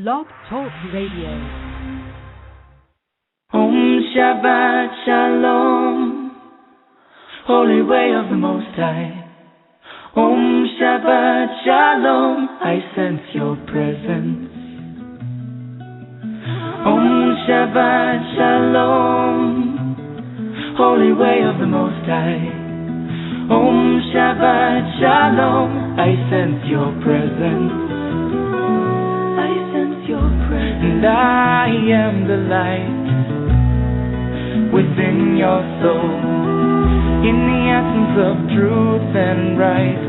Blog Talk Radio. Om Shabbat Shalom, Holy Way of the Most High. Om Shabbat Shalom, I sense your presence. Om Shabbat Shalom, Holy Way of the Most High. Om Shabbat Shalom, I sense your presence. I sense your presence. And I am the light within your soul. In the essence of truth and right,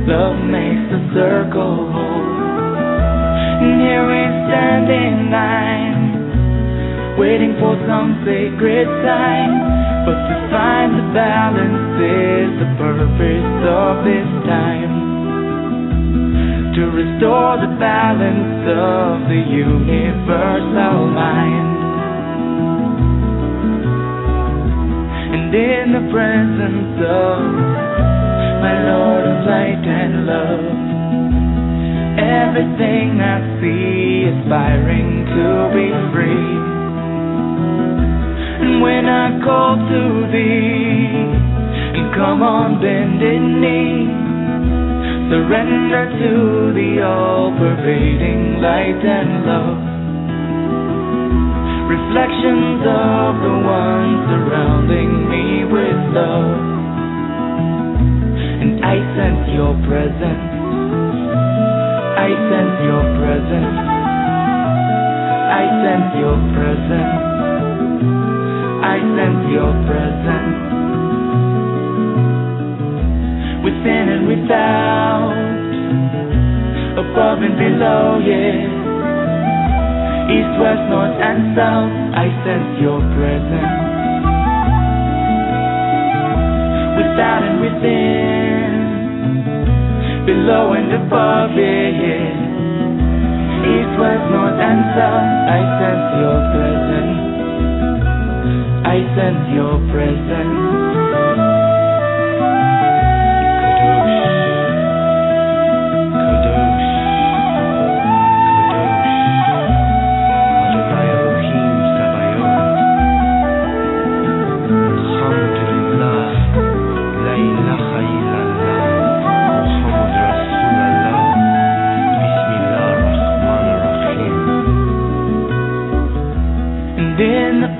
love makes the circle whole. And here we stand in line, waiting for some sacred sign. But to find the balance is the purpose of this time. To restore the balance of the universal mind. And in the presence of my Lord of light and love, everything I see aspiring to be free. And when I call to thee, and come on bended knee, surrender to the all-pervading light and love. Reflections of the one surrounding me with love. And I sense your presence. I sense your presence. I sense your presence. I sense your presence. Within and without, above and below, yeah. East, west, north and south, I sense your presence. Without and within, below and above, yeah. East, west, north and south, I sense your presence. I sense your presence.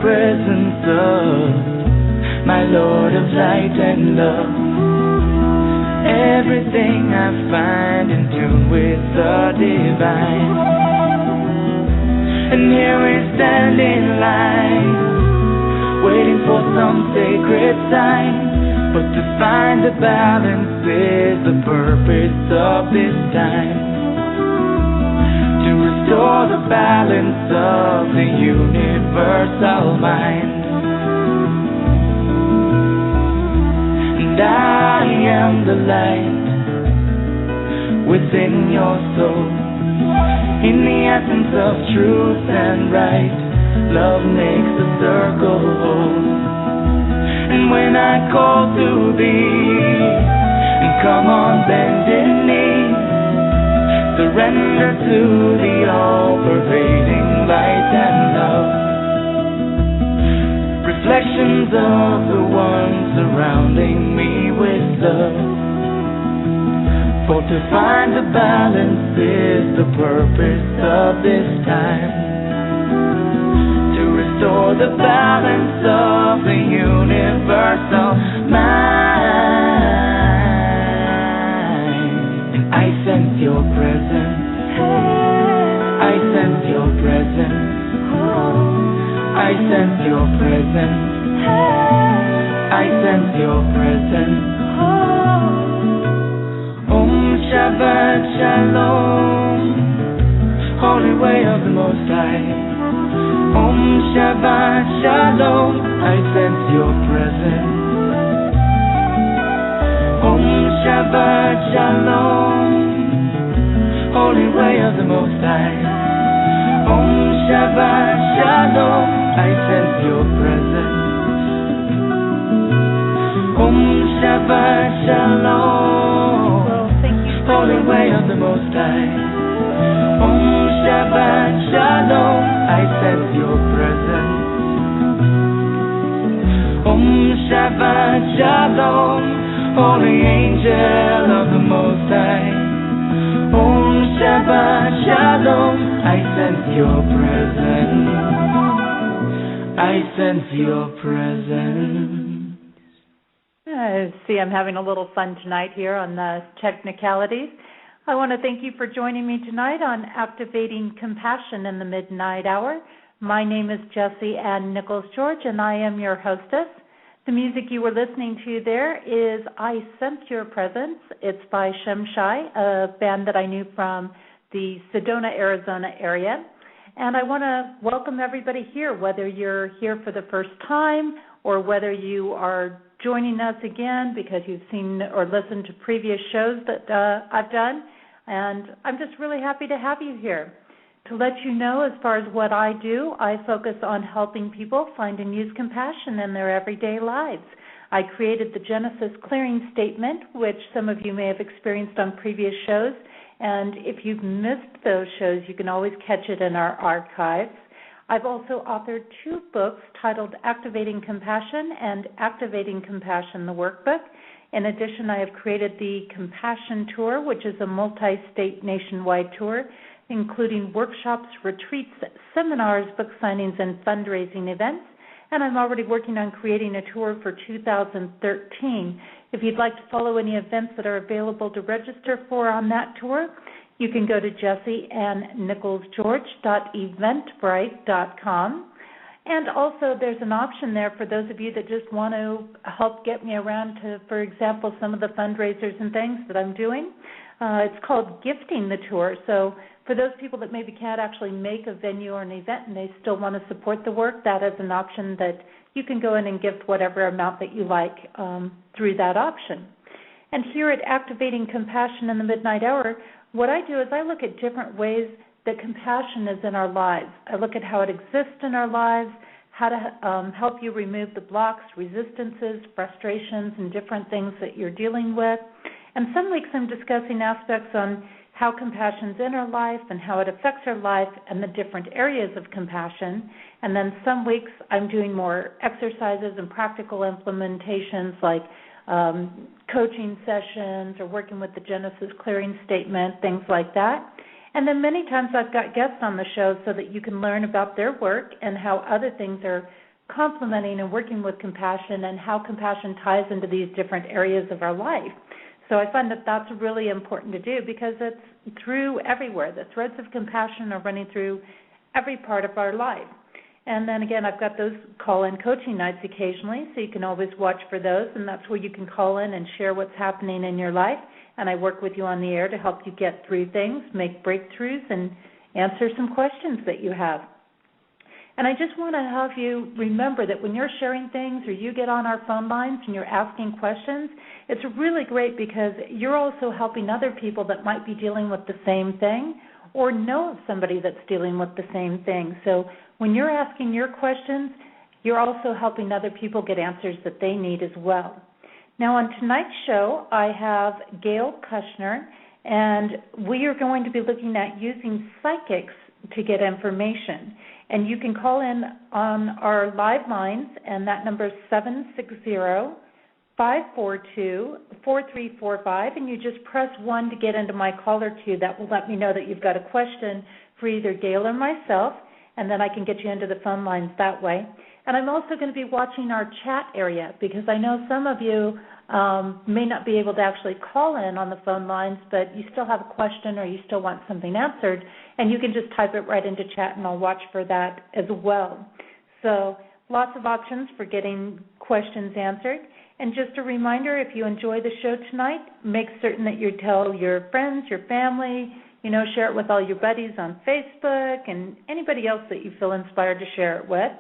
Presence of my Lord of light and love, everything I find in tune with the divine. And here we stand in line, waiting for some sacred sign. But to find the balance is the purpose of this time. To restore the balance of the universal mind. And I am the light within your soul. In the essence of truth and right, love makes the circle whole. And when I call to thee, and come on bended knee, surrender to the all-pervading light and love. Reflections of the one surrounding me with love. For to find the balance is the purpose of this time. To restore the balance of the universal mind. And I sense your presence. I sense your presence. I sense your presence. I sense your presence. Om Shabbat Shalom, Holy Way of the Most High. Om Shabbat Shalom, I sense your presence. Om Shabbat Shalom, Holy Way of the Most High. Om Shabbat Shalom, I sense your presence. Om Shabbat Shalom, Holy Way of the Most High. Om Shabbat Shabbat Shalom, Holy Angel of the Most High. Om Shabbat Shalom, I sense your presence. I sense your presence. See, I'm having a little fun tonight here on the technicalities. I want to thank you for joining me tonight on Activating Compassion in the Midnight Hour. My name is Jessie Ann Nichols George, and I am your hostess. The music you were listening to there is I Sense Your Presence. It's by Shem Shai, a band that I knew from the Sedona, Arizona area. And I want to welcome everybody here, whether you're here for the first time or whether you are joining us again because you've seen or listened to previous shows that I've done. And I'm just really happy to have you here. To let you know, as far as what I do, I focus on helping people find and use compassion in their everyday lives. I created the Genesis Clearing Statement, which some of you may have experienced on previous shows. And if you've missed those shows, you can always catch it in our archives. I've also authored 2 books titled Activating Compassion and Activating Compassion, the Workbook. In addition, I have created the Compassion Tour, which is a multi-state nationwide tour, including workshops, retreats, seminars, book signings, and fundraising events. And I'm already working on creating a tour for 2013. If you'd like to follow any events that are available to register for on that tour, you can go to jessieannnicholsgeorge.eventbrite.com. And also there's an option there for those of you that just want to help get me around to, for example, some of the fundraisers and things that I'm doing. It's called Gifting the Tour. So for those people that maybe can't actually make a venue or an event and they still want to support the work, that is an option that you can go in and gift whatever amount that you like through that option. And here at Activating Compassion in the Midnight Hour, what I do is I look at different ways that compassion is in our lives. I look at how it exists in our lives, how to help you remove the blocks, resistances, frustrations, and different things that you're dealing with. And some weeks I'm discussing aspects on how compassion's in our life and how it affects our life and the different areas of compassion. And then some weeks I'm doing more exercises and practical implementations like coaching sessions or working with the Genesis Clearing Statement, things like that. And then many times I've got guests on the show so that you can learn about their work and how other things are complementing and working with compassion and how compassion ties into these different areas of our life. So I find that that's really important to do because it's through everywhere. The threads of compassion are running through every part of our life. And then again, I've got those call-in coaching nights occasionally, so you can always watch for those, and that's where you can call in and share what's happening in your life. And I work with you on the air to help you get through things, make breakthroughs, and answer some questions that you have. And I just want to have you remember that when you're sharing things or you get on our phone lines and you're asking questions, it's really great because you're also helping other people that might be dealing with the same thing or know of somebody that's dealing with the same thing. So when you're asking your questions, you're also helping other people get answers that they need as well. Now on tonight's show, I have Gail Kushner, and we are going to be looking at using psychics to get information. And you can call in on our live lines, and that number is 760-542-4345, and you just press 1 to get into my caller queue. That will let me know that you've got a question for either Gail or myself, and then I can get you into the phone lines that way. And I'm also going to be watching our chat area because I know some of you may not be able to actually call in on the phone lines, but you still have a question or you still want something answered, and you can just type it right into chat, and I'll watch for that as well. So lots of options for getting questions answered. And just a reminder, if you enjoy the show tonight, make certain that you tell your friends, your family, share it with all your buddies on Facebook and anybody else that you feel inspired to share it with.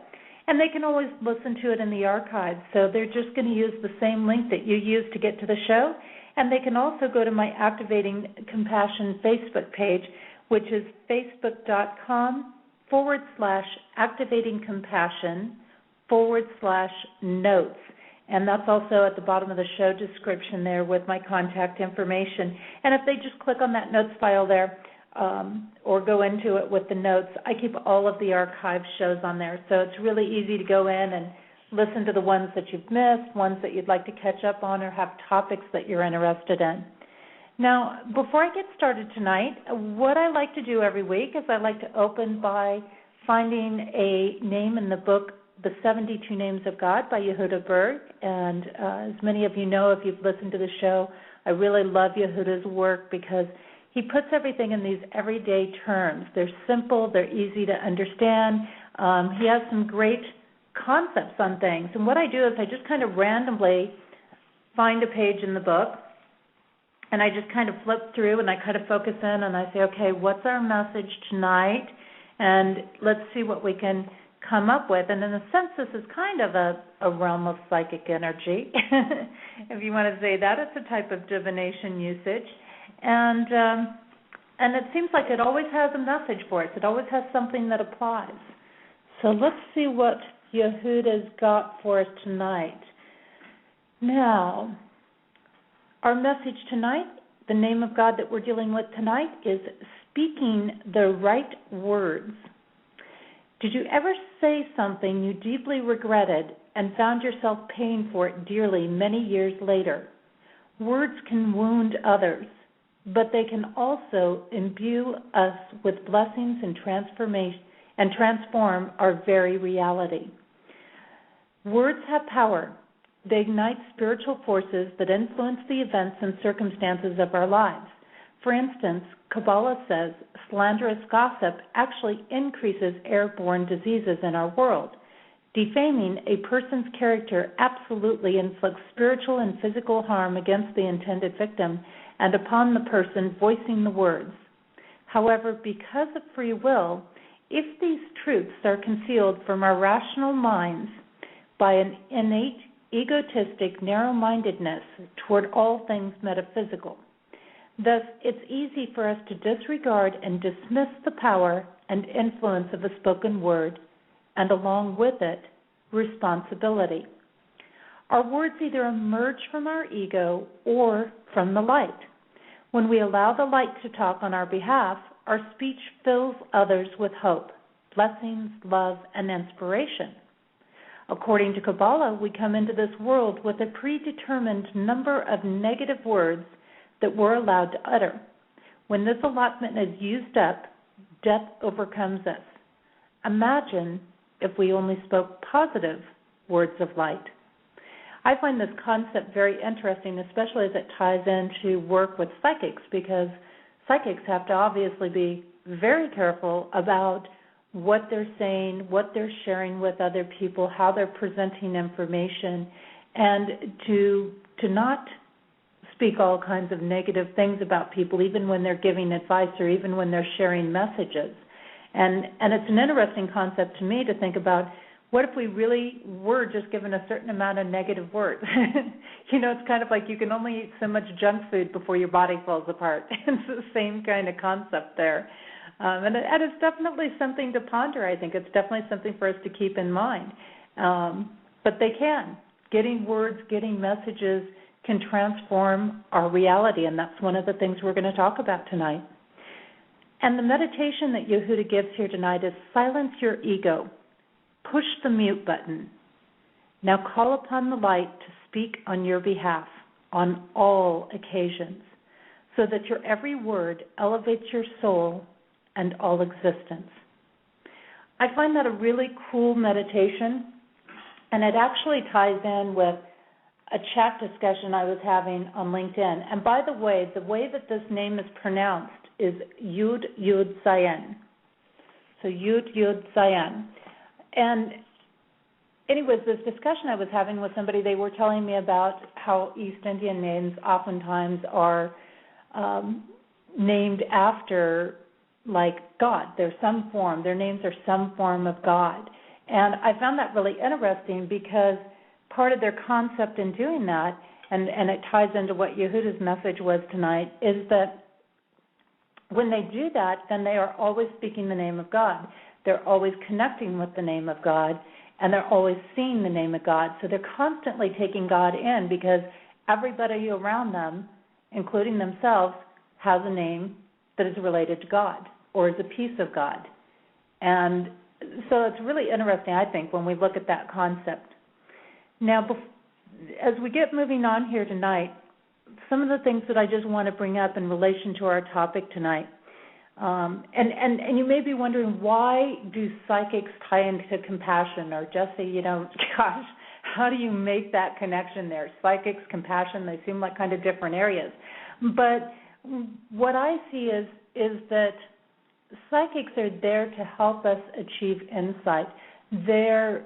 And they can always listen to it in the archives. So they're just going to use the same link that you used to get to the show. And they can also go to my Activating Compassion Facebook page, which is facebook.com/activatingcompassion/notes. And that's also at the bottom of the show description there with my contact information. And if they just click on that notes file there, or go into it with the notes, I keep all of the archive shows on there. So it's really easy to go in and listen to the ones that you've missed, ones that you'd like to catch up on, or have topics that you're interested in. Now, before I get started tonight, what I like to do every week is I like to open by finding a name in the book, The 72 Names of God by Yehuda Berg. And as many of you know, if you've listened to the show, I really love Yehuda's work because he puts everything in these everyday terms. They're simple, they're easy to understand. He has some great concepts on things. And what I do is I just kind of randomly find a page in the book, and I just kind of flip through and I kind of focus in and I say, okay, what's our message tonight? And let's see what we can come up with. And in a sense, this is kind of a realm of psychic energy, if you want to say that. It's a type of divination usage. And it seems like it always has a message for us. It always has something that applies. So let's see what Yehuda's got for us tonight. Now, our message tonight, the name of God that we're dealing with tonight, is speaking the right words. Did you ever say something you deeply regretted and found yourself paying for it dearly many years later? Words can wound others, but they can also imbue us with blessings and transformation and transform our very reality. Words have power. They ignite spiritual forces that influence the events and circumstances of our lives. For instance, Kabbalah says slanderous gossip actually increases airborne diseases in our world. Defaming a person's character absolutely inflicts spiritual and physical harm against the intended victim and upon the person voicing the words. However, because of free will, if these truths are concealed from our rational minds by an innate egotistic narrow-mindedness toward all things metaphysical. Thus, it's easy for us to disregard and dismiss the power and influence of a spoken word, and along with it, responsibility. Our words either emerge from our ego or from the light. When we allow the light to talk on our behalf, our speech fills others with hope, blessings, love, and inspiration. According to Kabbalah, we come into this world with a predetermined number of negative words that we're allowed to utter. When this allotment is used up, death overcomes us. Imagine if we only spoke positive words of light. I find this concept very interesting, especially as it ties into work with psychics, because psychics have to obviously be very careful about what they're saying, what they're sharing with other people, how they're presenting information, and to not speak all kinds of negative things about people, even when they're giving advice or even when they're sharing messages. And it's an interesting concept to me to think about, what if we really were just given a certain amount of negative words? It's kind of like you can only eat so much junk food before your body falls apart. It's the same kind of concept there. And it's definitely something to ponder, I think. It's definitely something for us to keep in mind. But they can. Getting words, getting messages can transform our reality, and that's one of the things we're going to talk about tonight. And the meditation that Yehuda gives here tonight is silence your ego. Push the mute button. Now call upon the light to speak on your behalf on all occasions, so that your every word elevates your soul and all existence. I find that a really cool meditation, and it actually ties in with a chat discussion I was having on LinkedIn. And by the way that this name is pronounced is Yud Yud Zayin. So Yud Yud Zayin. And anyways, this discussion I was having with somebody, they were telling me about how East Indian names oftentimes are named after, like, God. Their names are some form of God. And I found that really interesting because part of their concept in doing that, and it ties into what Yehuda's message was tonight, is that when they do that, then they are always speaking the name of God. They're always connecting with the name of God, and they're always seeing the name of God. So they're constantly taking God in because everybody around them, including themselves, has a name that is related to God or is a piece of God. And so it's really interesting, I think, when we look at that concept. Now, as we get moving on here tonight, some of the things that I just want to bring up in relation to our topic tonight, and you may be wondering, why do psychics tie into compassion? Or Jesse, gosh, how do you make that connection there? Psychics, compassion, they seem like kind of different areas. But what I see is that psychics are there to help us achieve insight. They're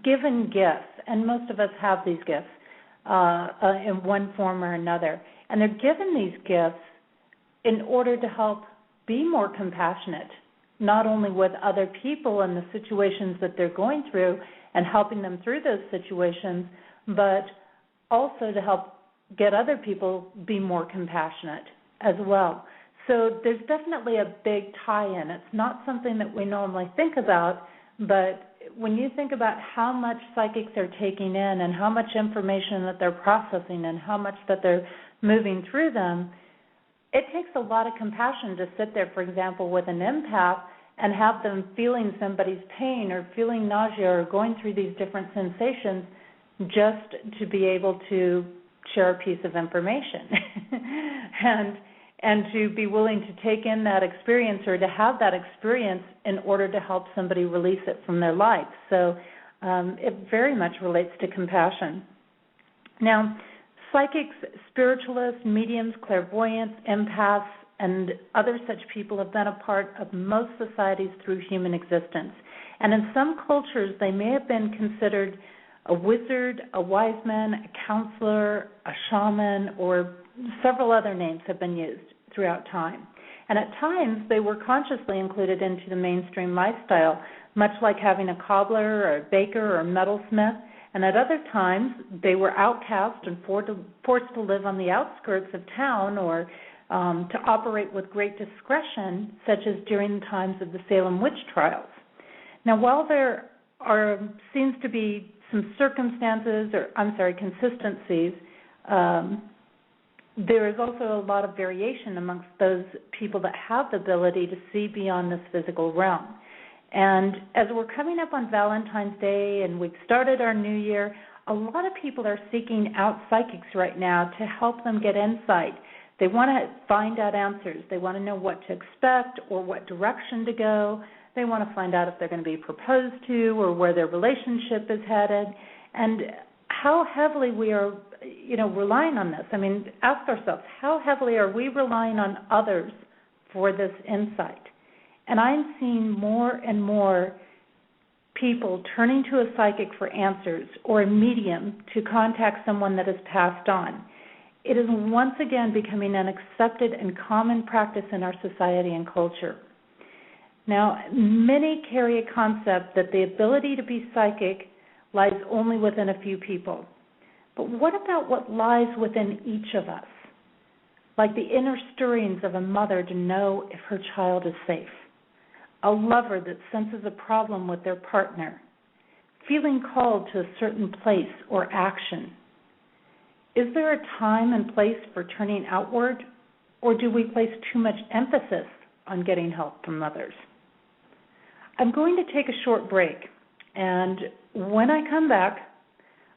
given gifts, and most of us have these gifts in one form or another. And they're given these gifts in order to help be more compassionate, not only with other people and the situations that they're going through and helping them through those situations, but also to help get other people be more compassionate as well. So there's definitely a big tie-in. It's not something that we normally think about, but when you think about how much psychics are taking in and how much information that they're processing and how much that they're moving through them, it takes a lot of compassion to sit there, for example, with an empath and have them feeling somebody's pain or feeling nausea or going through these different sensations just to be able to share a piece of information and to be willing to take in that experience or to have that experience in order to help somebody release it from their life. So it very much relates to compassion. Now, psychics, spiritualists, mediums, clairvoyants, empaths, and other such people have been a part of most societies through human existence. And in some cultures, they may have been considered a wizard, a wise man, a counselor, a shaman, or several other names have been used throughout time. And at times, they were consciously included into the mainstream lifestyle, much like having a cobbler or a baker or a metalsmith. And at other times, they were outcast and forced to live on the outskirts of town or to operate with great discretion, such as during the times of the Salem witch trials. Now, while there seems to be some consistencies, there is also a lot of variation amongst those people that have the ability to see beyond this physical realm. And as we're coming up on Valentine's Day and we've started our new year, a lot of people are seeking out psychics right now to help them get insight. They want to find out answers. They want to know what to expect or what direction to go. They want to find out if they're going to be proposed to or where their relationship is headed, and how heavily we are, relying on this. I mean, ask ourselves, how heavily are we relying on others for this insight? And I'm seeing more and more people turning to a psychic for answers or a medium to contact someone that has passed on. It is once again becoming an accepted and common practice in our society and culture. Now, many carry a concept that the ability to be psychic lies only within a few people. But what about what lies within each of us? Like the inner stirrings of a mother to know if her child is safe, a lover that senses a problem with their partner, feeling called to a certain place or action. Is there a time and place for turning outward, or do we place too much emphasis on getting help from others? I'm going to take a short break, and when I come back,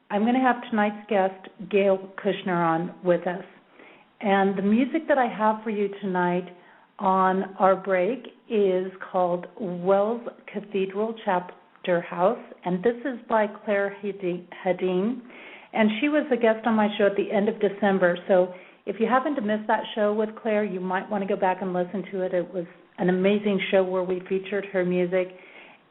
I'm going to have tonight's guest, Gail Kushner, on with us. And the music that I have for you tonight on our break is called Wells Cathedral Chapter House, and this is by Claire Hedin. And she was a guest on my show at the end of December, so if you happen to miss that show with Claire, you might want to go back and listen to it. It was an amazing show where we featured her music,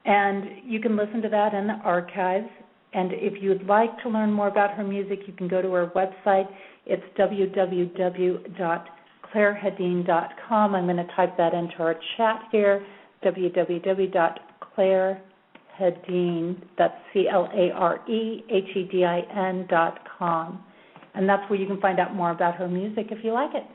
and you can listen to that in the archives. And if you'd like to learn more about her music, you can go to her website. It's www.clairehedin.com. I'm going to type that into our chat here, www.clairehedin, that's CLAREHEDIN.com. And that's where you can find out more about her music if you like it.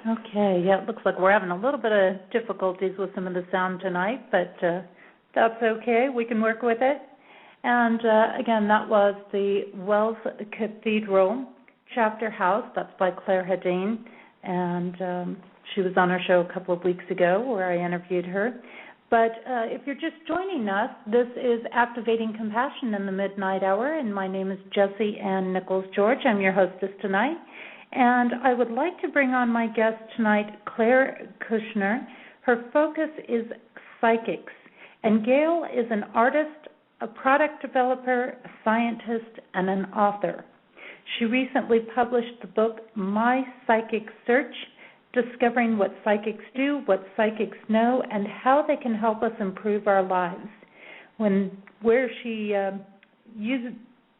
Okay, yeah, it looks like we're having a little bit of difficulties with some of the sound tonight, but that's okay. We can work with it. And again, that was the Wells Cathedral Chapter House. That's by Claire Hedin, and she was on our show a couple of weeks ago where I interviewed her. But if you're just joining us, this is Activating Compassion in the Midnight Hour, and my name is Jessie Ann Nichols George. I'm your hostess tonight. And I would like to bring on my guest tonight, Claire Kushner. Her focus is psychics. And Gail is an artist, a product developer, a scientist, and an author. She recently published the book, My Psychic Search, Discovering What Psychics Do, What Psychics Know, and How They Can Help Us Improve Our Lives, where she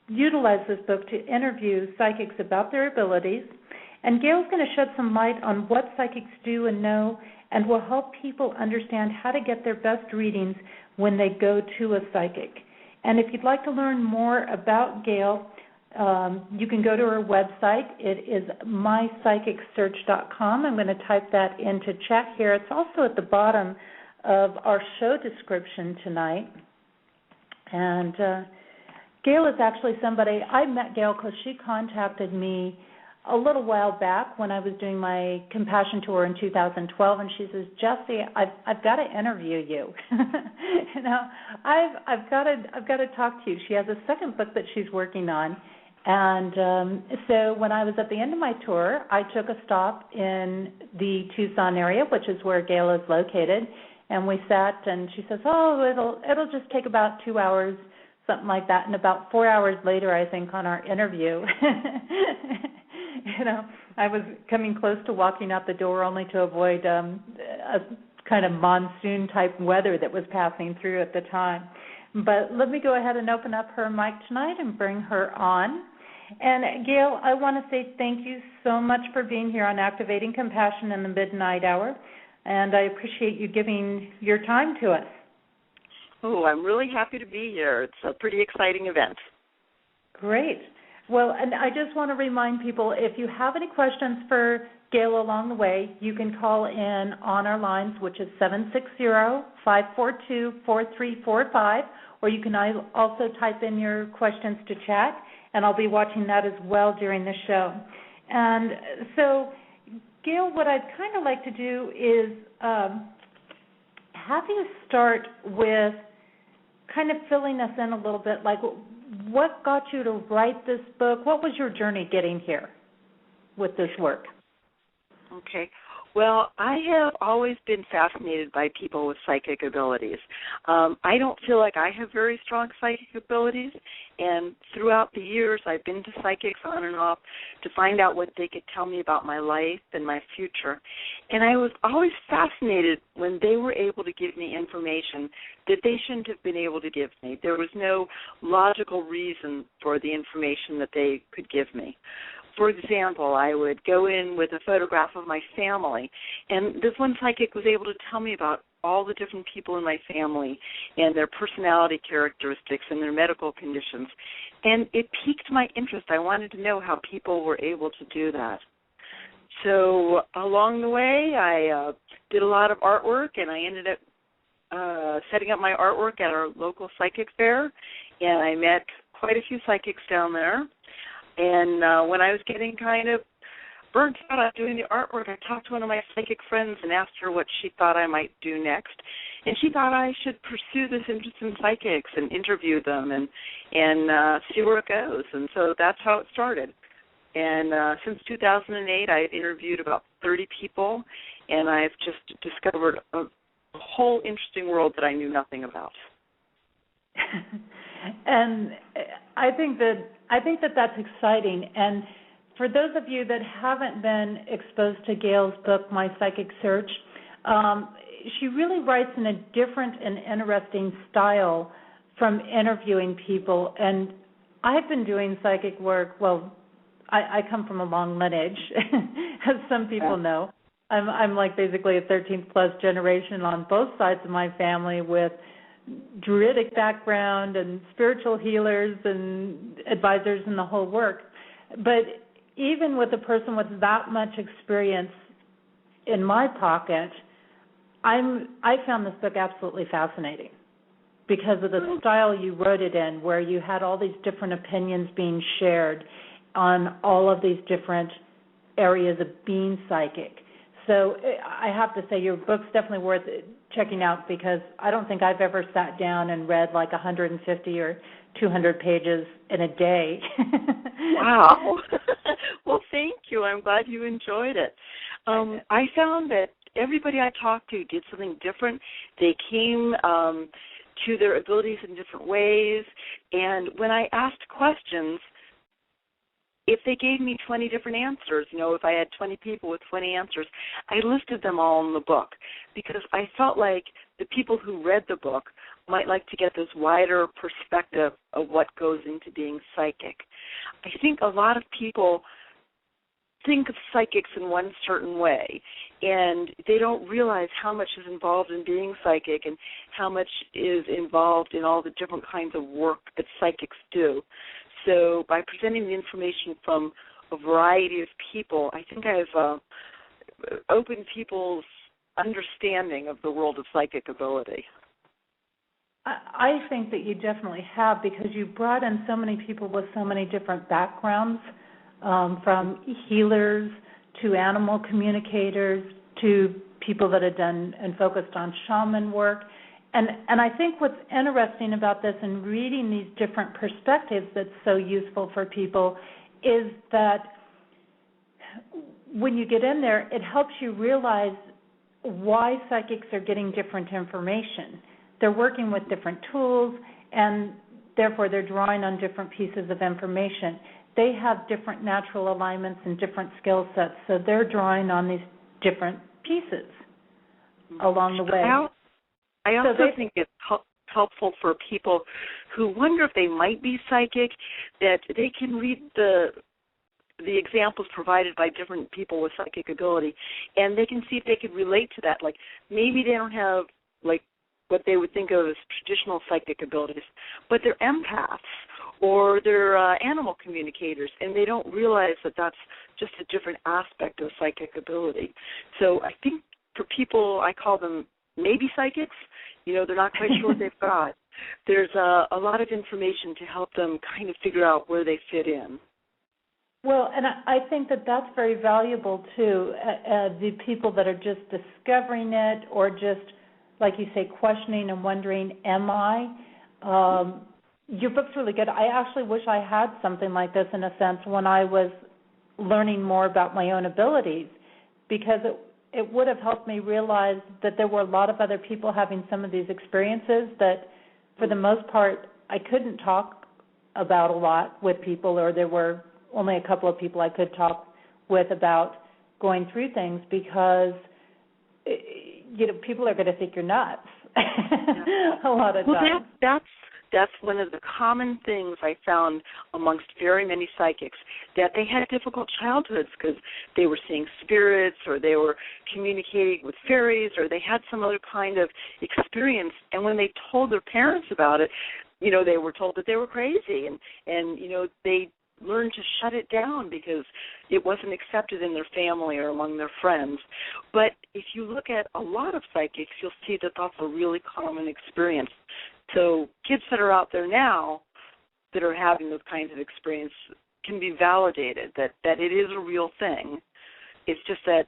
utilized this book to interview psychics about their abilities. And Gail's going to shed some light on what psychics do and know, and will help people understand how to get their best readings when they go to a psychic. And if you'd like to learn more about Gail, you can go to her website. It is mypsychicsearch.com. I'm going to type that into chat here. It's also at the bottom of our show description tonight. And Gail is actually somebody, I met Gail because she contacted me a little while back when I was doing my Compassion Tour in 2012, and she says, Jessie, I've got to interview you. You know, I've got to talk to you. She has a second book that she's working on, and so when I was at the end of my tour, I took a stop in the Tucson area, which is where Gail is located, and we sat, and she says, oh, it'll just take about 2 hours, something like that, and about 4 hours later, I think, on our interview, you know, I was coming close to walking out the door only to avoid a kind of monsoon-type weather that was passing through at the time. But let me go ahead and open up her mic tonight and bring her on. And, Gail, I want to say thank you so much for being here on Activating Compassion in the Midnight Hour, and I appreciate you giving your time to us. Oh, I'm really happy to be here. It's a pretty exciting event. Great. Well, and I just want to remind people, if you have any questions for Gail along the way, you can call in on our lines, which is 760-542-4345, or you can also type in your questions to chat, and I'll be watching that as well during the show. And so, Gail, what I'd kind of like to do is have you start with kind of filling us in a little bit, like what got you to write this book? What was your journey getting here with this work? Okay. Well, I have always been fascinated by people with psychic abilities. I don't feel like I have very strong psychic abilities, and throughout the years I've been to psychics on and off to find out what they could tell me about my life and my future. And I was always fascinated when they were able to give me information that they shouldn't have been able to give me. There was no logical reason for the information that they could give me. For example, I would go in with a photograph of my family, and this one psychic was able to tell me about all the different people in my family and their personality characteristics and their medical conditions. And it piqued my interest. I wanted to know how people were able to do that. So along the way, I did a lot of artwork, and I ended up setting up my artwork at our local psychic fair, and I met quite a few psychics down there. And when I was getting kind of burnt out on doing the artwork, I talked to one of my psychic friends and asked her what she thought I might do next. And she thought I should pursue this interest in psychics and interview them and see where it goes. And so that's how it started. And since 2008, I've interviewed about 30 people, and I've just discovered a whole interesting world that I knew nothing about. And I think that that's exciting. And for those of you that haven't been exposed to Gail's book, My Psychic Search, she really writes in a different and interesting style from interviewing people. And I've been doing psychic work. Well, I come from a long lineage, as some people know. I'm like basically a 13th plus generation on both sides of my family, with Druidic background and spiritual healers and advisors and the whole work. But even with a person with that much experience, in my pocket, I found this book absolutely fascinating because of the style you wrote it in, where you had all these different opinions being shared on all of these different areas of being psychic. So I have to say your book's definitely worth checking out, because I don't think I've ever sat down and read like 150 or 200 pages in a day. Wow. Well, thank you. I'm glad you enjoyed it. I found that everybody I talked to did something different. They came to their abilities in different ways, and when I asked questions, if they gave me 20 different answers, if I had 20 people with 20 answers, I listed them all in the book, because I felt like the people who read the book might like to get this wider perspective of what goes into being psychic. I think a lot of people think of psychics in one certain way, and they don't realize how much is involved in being psychic and how much is involved in all the different kinds of work that psychics do. So by presenting the information from a variety of people, I think I've opened people's understanding of the world of psychic ability. I think that you definitely have, because you brought in so many people with so many different backgrounds, from healers to animal communicators to people that have done and focused on shaman work. And I think what's interesting about this and reading these different perspectives that's so useful for people is that when you get in there, it helps you realize why psychics are getting different information. They're working with different tools, and therefore they're drawing on different pieces of information. They have different natural alignments and different skill sets, so they're drawing on these different pieces along the way. I also think it's helpful for people who wonder if they might be psychic, that they can read the examples provided by different people with psychic ability, and they can see if they can relate to that. Like, maybe they don't have, like, what they would think of as traditional psychic abilities, but they're empaths or they're animal communicators, and they don't realize that that's just a different aspect of psychic ability. So I think for people, I call them maybe psychics, they're not quite sure what they've got. There's a lot of information to help them kind of figure out where they fit in. Well, and I think that that's very valuable, too, the people that are just discovering it or just, like you say, questioning and wondering, am I? Your book's really good. I actually wish I had something like this, in a sense, when I was learning more about my own abilities, because it would have helped me realize that there were a lot of other people having some of these experiences that, for the most part, I couldn't talk about a lot with people, or there were only a couple of people I could talk with about going through things, because people are going to think you're nuts a lot of times. That's one of the common things I found amongst very many psychics, that they had difficult childhoods because they were seeing spirits, or they were communicating with fairies, or they had some other kind of experience. And when they told their parents about it, they were told that they were crazy, and they learned to shut it down because it wasn't accepted in their family or among their friends. But if you look at a lot of psychics, you'll see that that's a really common experience. So kids that are out there now that are having those kinds of experiences can be validated that it is a real thing. It's just that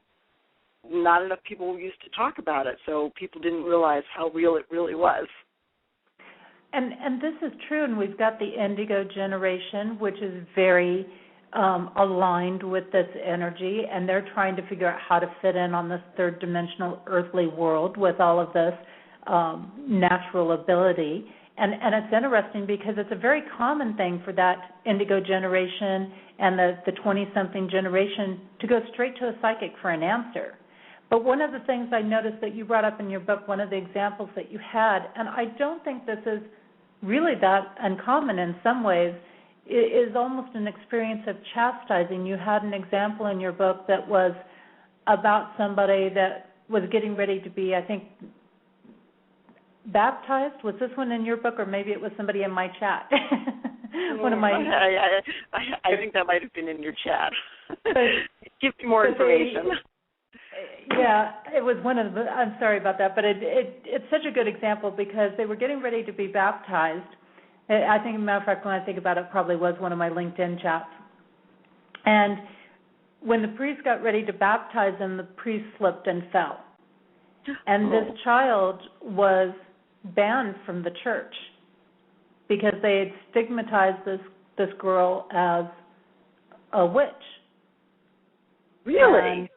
not enough people used to talk about it, so people didn't realize how real it really was. And this is true, and we've got the indigo generation, which is very aligned with this energy, and they're trying to figure out how to fit in on this third-dimensional earthly world with all of this natural ability. And it's interesting because it's a very common thing for that indigo generation and the 20-something generation to go straight to a psychic for an answer. But one of the things I noticed that you brought up in your book, one of the examples that you had, and I don't think this is really that uncommon in some ways, is almost an experience of chastising. You had an example in your book that was about somebody that was getting ready to be, I think, baptized. Was this one in your book, or maybe it was somebody in my chat? One of my. I think that might have been in your chat. Give me more information. Yeah, it was one of the, I'm sorry about that, but it's such a good example because they were getting ready to be baptized. I think, as a matter of fact, when I think about it, probably was one of my LinkedIn chats. And when the priest got ready to baptize them, the priest slipped and fell. And this child was banned from the church because they had stigmatized this girl as a witch. Really?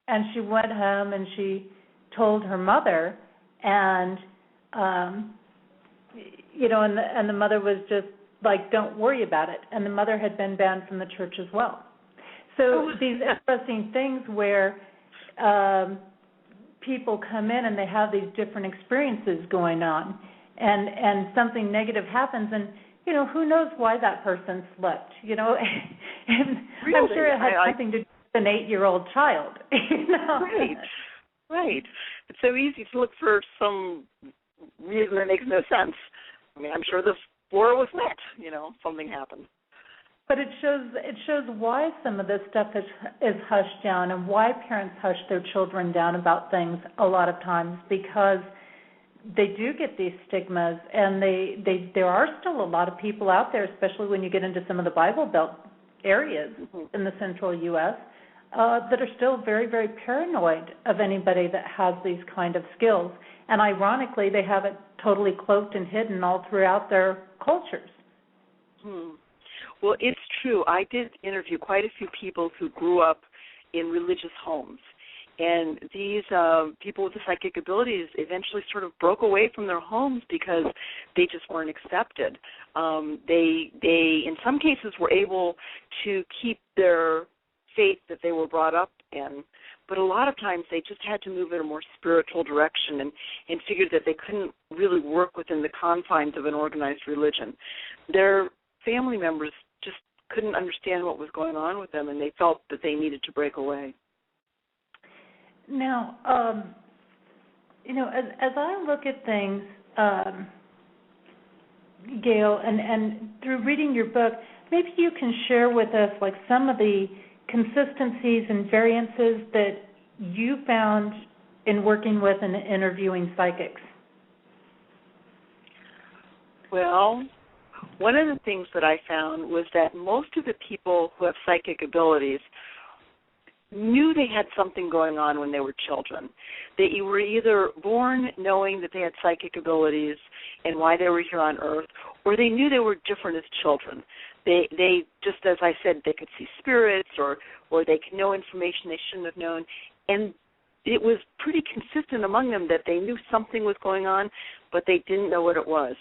And she went home and she told her mother, and and the mother was just like, "Don't worry about it." And the mother had been banned from the church as well. So these interesting things where people come in and they have these different experiences going on, and something negative happens, and who knows why that person slipped? And really? I'm sure it had something to do with an 8-year-old child. Right. It's so easy to look for some reason that makes no sense. I mean, I'm sure the floor was wet. Something happened. But it shows why some of this stuff is hushed down, and why parents hush their children down about things a lot of times, because they do get these stigmas, and there are still a lot of people out there, especially when you get into some of the Bible Belt areas in the central U.S., that are still very, very paranoid of anybody that has these kind of skills. And ironically, they have it totally cloaked and hidden all throughout their cultures. Well, it's true. I did interview quite a few people who grew up in religious homes. And these people with the psychic abilities eventually sort of broke away from their homes because they just weren't accepted. They in some cases were able to keep their faith that they were brought up in, but a lot of times they just had to move in a more spiritual direction and figured that they couldn't really work within the confines of an organized religion. Their family members just couldn't understand what was going on with them, and they felt that they needed to break away. Now, as I look at things, Gail, and through reading your book, maybe you can share with us like some of the consistencies and variances that you found in working with and interviewing psychics. Well, one of the things that I found was that most of the people who have psychic abilities knew they had something going on when they were children. They were either born knowing that they had psychic abilities and why they were here on Earth, or they knew they were different as children. They just, as I said, they could see spirits, or they could know information they shouldn't have known. And it was pretty consistent among them that they knew something was going on, but they didn't know what it was.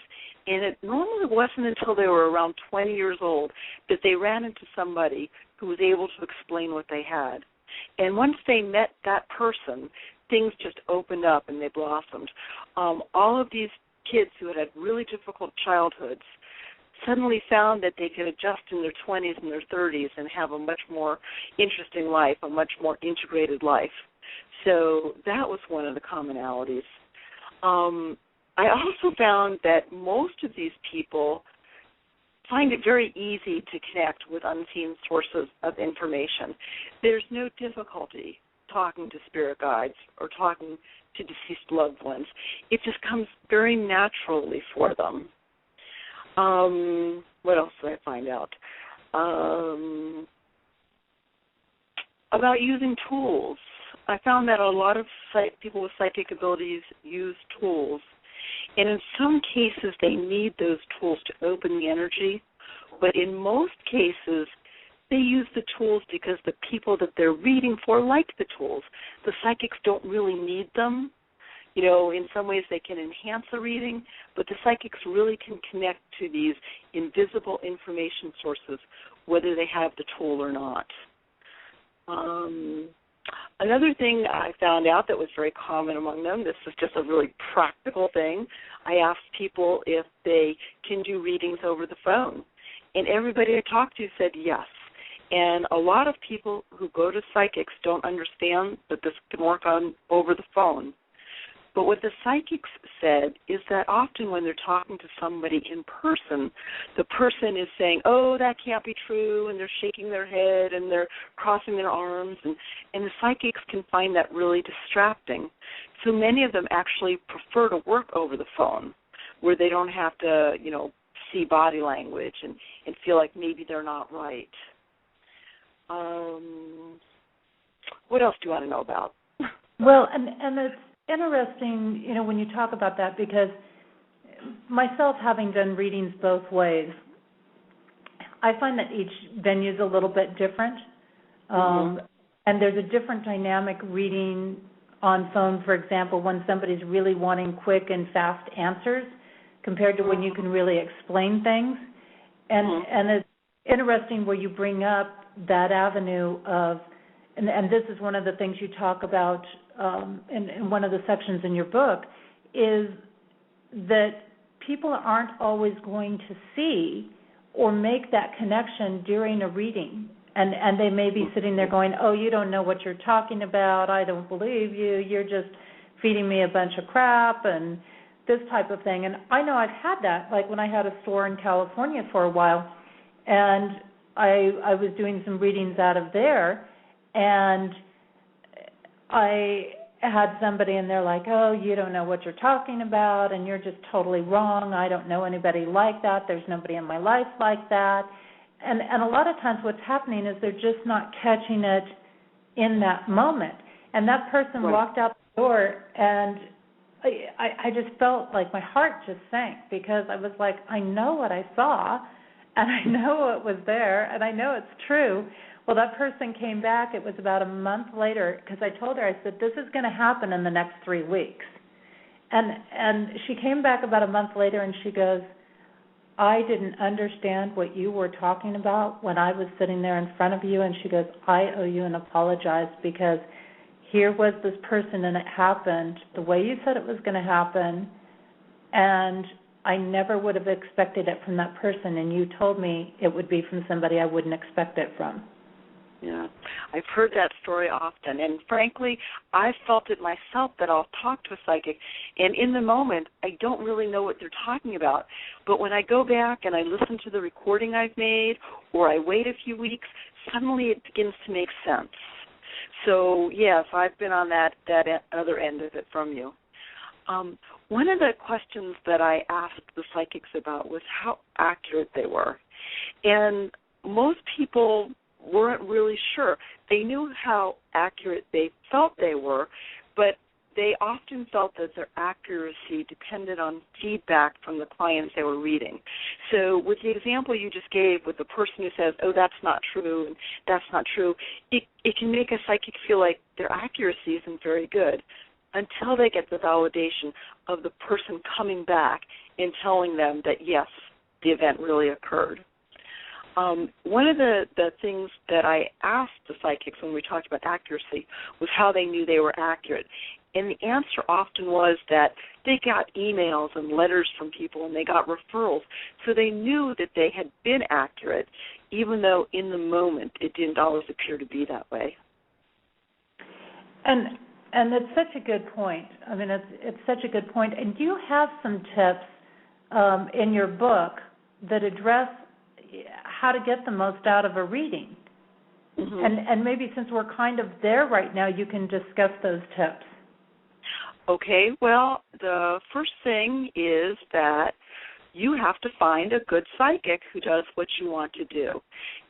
And it normally wasn't until they were around 20 years old that they ran into somebody who was able to explain what they had. And once they met that person, things just opened up and they blossomed. All of these kids who had really difficult childhoods suddenly found that they could adjust in their 20s and their 30s and have a much more interesting life, a much more integrated life. So that was one of the commonalities. I also found that most of these people find it very easy to connect with unseen sources of information. There's no difficulty talking to spirit guides or talking to deceased loved ones. It just comes very naturally for them. What else did I find out? About using tools. I found that a lot of people with psychic abilities use tools. And in some cases, they need those tools to open the energy. But in most cases, they use the tools because the people that they're reading for like the tools. The psychics don't really need them. In some ways they can enhance the reading, but the psychics really can connect to these invisible information sources, whether they have the tool or not. Another thing I found out that was very common among them, this is just a really practical thing, I asked people if they can do readings over the phone. And everybody I talked to said yes. And a lot of people who go to psychics don't understand that this can work on over the phone. But what the psychics said is that often when they're talking to somebody in person, the person is saying, oh, that can't be true, and they're shaking their head and they're crossing their arms, and the psychics can find that really distracting. So many of them actually prefer to work over the phone, where they don't have to, see body language and feel like maybe they're not right. What else do you want to know about? Well, and it's interesting, when you talk about that, because myself having done readings both ways, I find that each venue is a little bit different. And there's a different dynamic reading on phone, for example, when somebody's really wanting quick and fast answers compared to when you can really explain things. And it's interesting where you bring up that avenue of, and this is one of the things you talk about in one of the sections in your book, is that people aren't always going to see or make that connection during a reading. And they may be sitting there going, oh, you don't know what you're talking about, I don't believe you, you're just feeding me a bunch of crap and this type of thing. And I know I've had that, like when I had a store in California for a while, and I was doing some readings out of there, and I had somebody and they're like, oh, you don't know what you're talking about, and you're just totally wrong, I don't know anybody like that, there's nobody in my life like that. And a lot of times what's happening is they're just not catching it in that moment. And that person walked out the door, and I just felt like my heart just sank, because I was like, I know what I saw, and I know it was there, and I know it's true. Well, that person came back, it was about a month later, because I told her, I said, this is going to happen in the next 3 weeks. And she came back about a month later, and she goes, I didn't understand what you were talking about when I was sitting there in front of you. And she goes, I owe you an apologize, because here was this person and it happened the way you said it was going to happen, and I never would have expected it from that person, and you told me it would be from somebody I wouldn't expect it from. Yeah, I've heard that story often, and frankly, I've felt it myself that I'll talk to a psychic, and in the moment, I don't really know what they're talking about. But when I go back and I listen to the recording I've made, or I wait a few weeks, suddenly it begins to make sense. So, yes, I've been on that other end of it from you. One of the questions that I asked the psychics about was how accurate they were. And most people weren't really sure. They knew how accurate they felt they were, but they often felt that their accuracy depended on feedback from the clients they were reading. So with the example you just gave with the person who says, oh, that's not true, and that's not true, it can make a psychic feel like their accuracy isn't very good until they get the validation of the person coming back and telling them that, yes, the event really occurred. One of the things that I asked the psychics when we talked about accuracy was how they knew they were accurate. And the answer often was that they got emails and letters from people, and they got referrals. So they knew that they had been accurate, even though in the moment it didn't always appear to be that way. And it's such a good point. I mean, it's such a good point. And you have some tips in your book that address how to get the most out of a reading. And maybe since we're kind of there right now, you can discuss those tips. Okay, well, the first thing is that you have to find a good psychic who does what you want to do.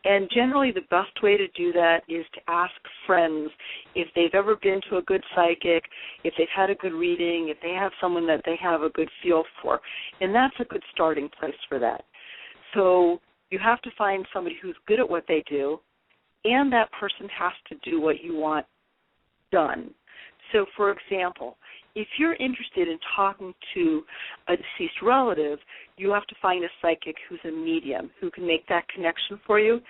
And generally the best way to do that is to ask friends if they've ever been to a good psychic, if they've had a good reading, if they have someone that they have a good feel for. And that's a good starting place for that. So you have to find somebody who's good at what they do, and that person has to do what you want done. So, for example, if you're interested in talking to a deceased relative, you have to find a psychic who's a medium, who can make that connection for you.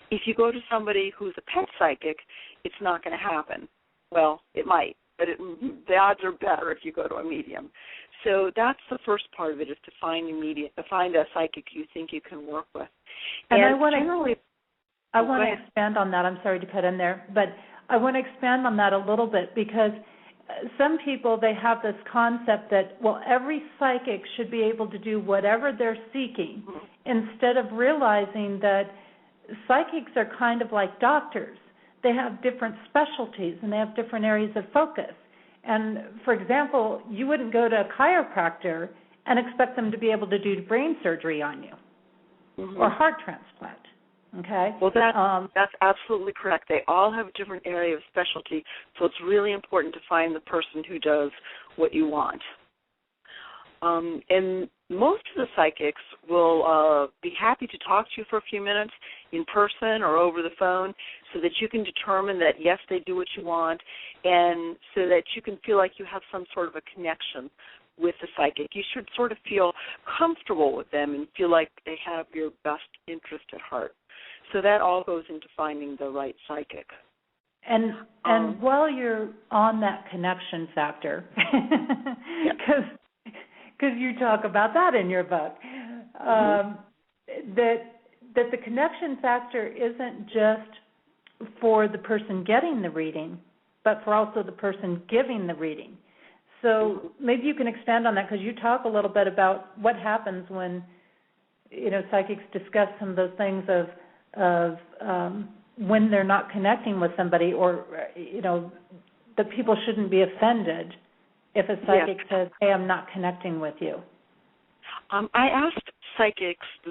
If you go to somebody who's a pet psychic, it's not going to happen. Well, it might, but the odds are better if you go to a medium. So that's the first part of it, is to find a psychic you think you can work with. And I want to expand on that. I'm sorry to cut in there, but I want to expand on that a little bit, because some people, they have this concept that, well, every psychic should be able to do whatever they're seeking, instead of realizing that psychics are kind of like doctors. They have different specialties and they have different areas of focus. And, for example, you wouldn't go to a chiropractor and expect them to be able to do brain surgery on you or heart transplant. Okay? Well, that's absolutely correct. They all have a different area of specialty, so it's really important to find the person who does what you want. And most of the psychics will be happy to talk to you for a few minutes in person or over the phone so that you can determine that, yes, they do what you want, and so that you can feel like you have some sort of a connection with the psychic. You should sort of feel comfortable with them and feel like they have your best interest at heart. So that all goes into finding the right psychic. And while you're on that connection factor, because you talk about that in your book, that the connection factor isn't just for the person getting the reading, but for also the person giving the reading. So maybe you can expand on that, because you talk a little bit about what happens when, psychics discuss some of those things of when they're not connecting with somebody, or, that people shouldn't be offended if a psychic says, hey, I'm not connecting with you. I asked the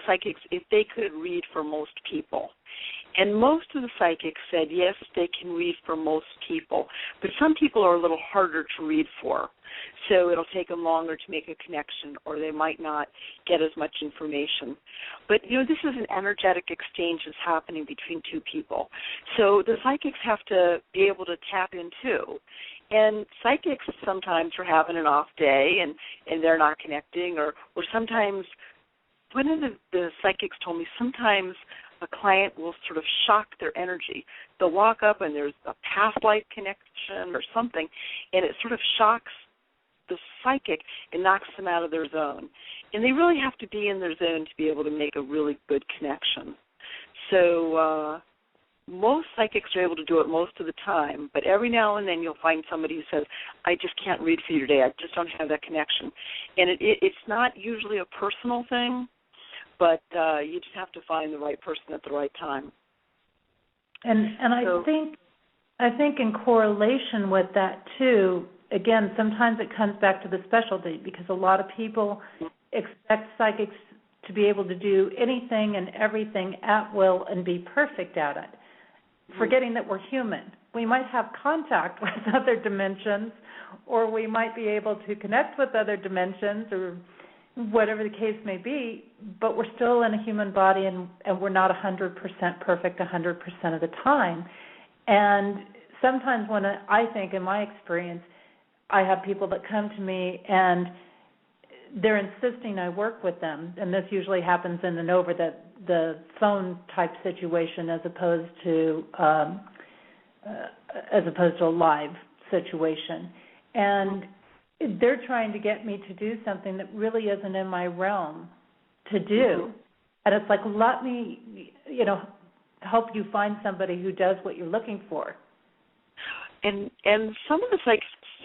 psychics, if they could read for most people. And most of the psychics said, yes, they can read for most people. But some people are a little harder to read for. So it'll take them longer to make a connection, or they might not get as much information. But, this is an energetic exchange that's happening between two people. So the psychics have to be able to tap in too. And psychics sometimes are having an off day and they're not connecting, or sometimes, one of the psychics told me sometimes a client will sort of shock their energy. They'll walk up and there's a past life connection or something, and it sort of shocks the psychic and knocks them out of their zone. And they really have to be in their zone to be able to make a really good connection. So most psychics are able to do it most of the time, but every now and then you'll find somebody who says, I just can't read for you today. I just don't have that connection. And it's not usually a personal thing, but you just have to find the right person at the right time. And I think in correlation with that too, again, sometimes it comes back to the specialty, because a lot of people expect psychics to be able to do anything and everything at will and be perfect at it, forgetting that we're human. We might have contact with other dimensions, or we might be able to connect with other dimensions, or whatever the case may be, but we're still in a human body, and we're not 100% perfect 100% of the time. And sometimes when I think, in my experience, I have people that come to me and they're insisting I work with them, and this usually happens in an over the phone type situation as opposed to a live situation. And they're trying to get me to do something that really isn't in my realm to do. And it's like, let me, help you find somebody who does what you're looking for. And some of the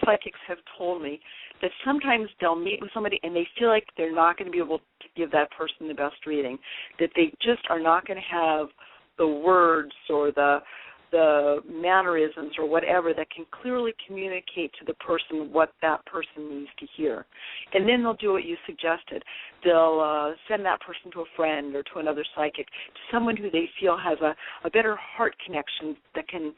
psychics have told me that sometimes they'll meet with somebody and they feel like they're not going to be able to give that person the best reading, that they just are not going to have the words or the mannerisms or whatever that can clearly communicate to the person what that person needs to hear. And then they'll do what you suggested. They'll send that person to a friend or to another psychic, to someone who they feel has a better heart connection that can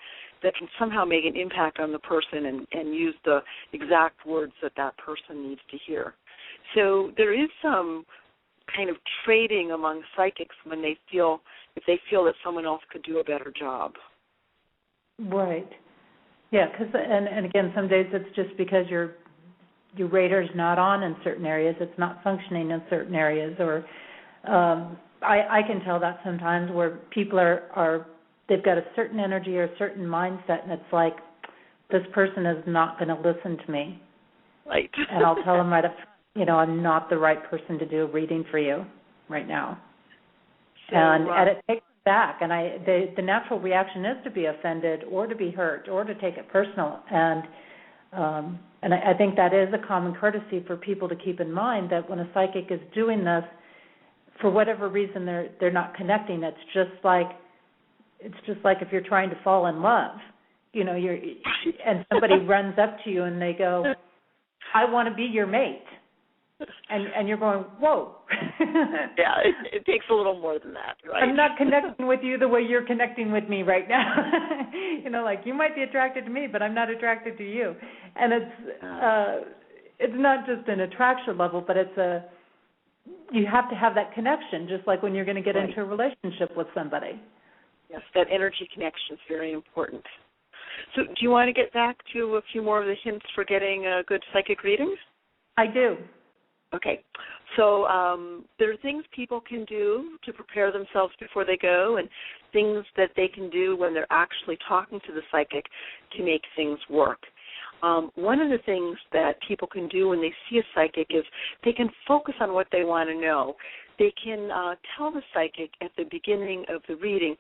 somehow make an impact on the person and use the exact words that person needs to hear. So there is some kind of trading among psychics when if they feel that someone else could do a better job. Right. Yeah, and again, some days it's just because your radar's not on in certain areas, it's not functioning in certain areas, or I can tell that sometimes where people they've got a certain energy or a certain mindset, and it's like, this person is not going to listen to me. Right. And I'll tell them right up, I'm not the right person to do a reading for you right now. So, and it takes them back, and the natural reaction is to be offended or to be hurt or to take it personal. And And I think that is a common courtesy for people to keep in mind, that when a psychic is doing this, for whatever reason they're not connecting. It's just like if you're trying to fall in love, and somebody runs up to you and they go, "I want to be your mate," and you're going, "Whoa." Yeah, it takes a little more than that, right? I'm not connecting with you the way you're connecting with me right now. Like you might be attracted to me, but I'm not attracted to you. And it's not just an attraction level, but you have to have that connection, just like when you're going to get into a relationship with somebody. Yes, that energy connection is very important. So do you want to get back to a few more of the hints for getting a good psychic reading? I do. Okay. So there are things people can do to prepare themselves before they go, and things that they can do when they're actually talking to the psychic to make things work. One of the things that people can do when they see a psychic is they can focus on what they want to know. They can tell the psychic at the beginning of the reading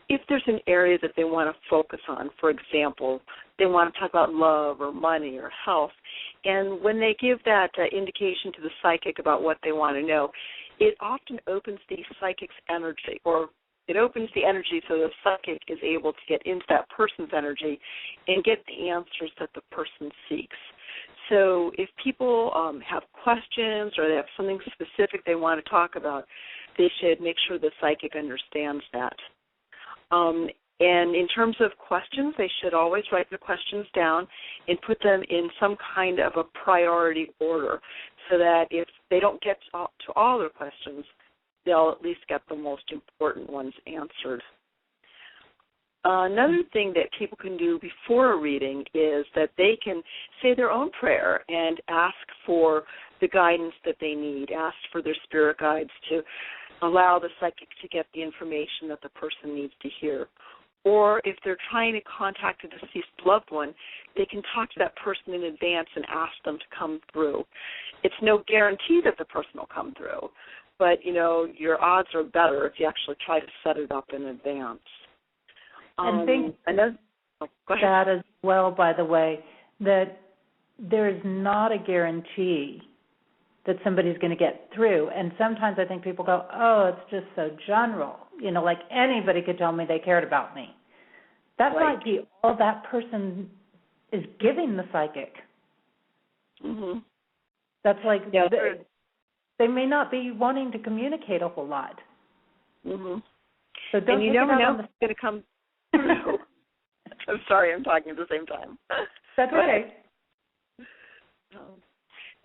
if there's an area that they want to focus on. For example, they want to talk about love or money or health. And when they give that indication to the psychic about what they want to know, it often opens the psychic's energy, or it opens the energy so the psychic is able to get into that person's energy and get the answers that the person seeks. So if people have questions or they have something specific they want to talk about, they should make sure the psychic understands that. And in terms of questions, they should always write the questions down and put them in some kind of a priority order so that if they don't get to all their questions, they'll at least get the most important ones answered. Another thing that people can do before a reading is that they can say their own prayer and ask for the guidance that they need, ask for their spirit guides to allow the psychic to get the information that the person needs to hear. Or if they're trying to contact a deceased loved one, they can talk to that person in advance and ask them to come through. It's no guarantee that the person will come through, but, your odds are better if you actually try to set it up in advance. And think that as well, by the way, that there's not a guarantee that somebody's going to get through. And sometimes I think people go, oh, it's just so general. Like anybody could tell me they cared about me. That might be all that person is giving the psychic. Mm-hmm. That's like, they may not be wanting to communicate a whole lot. Mm-hmm. So don't and you never know who's going to come through. I'm sorry, I'm talking at the same time. That's okay.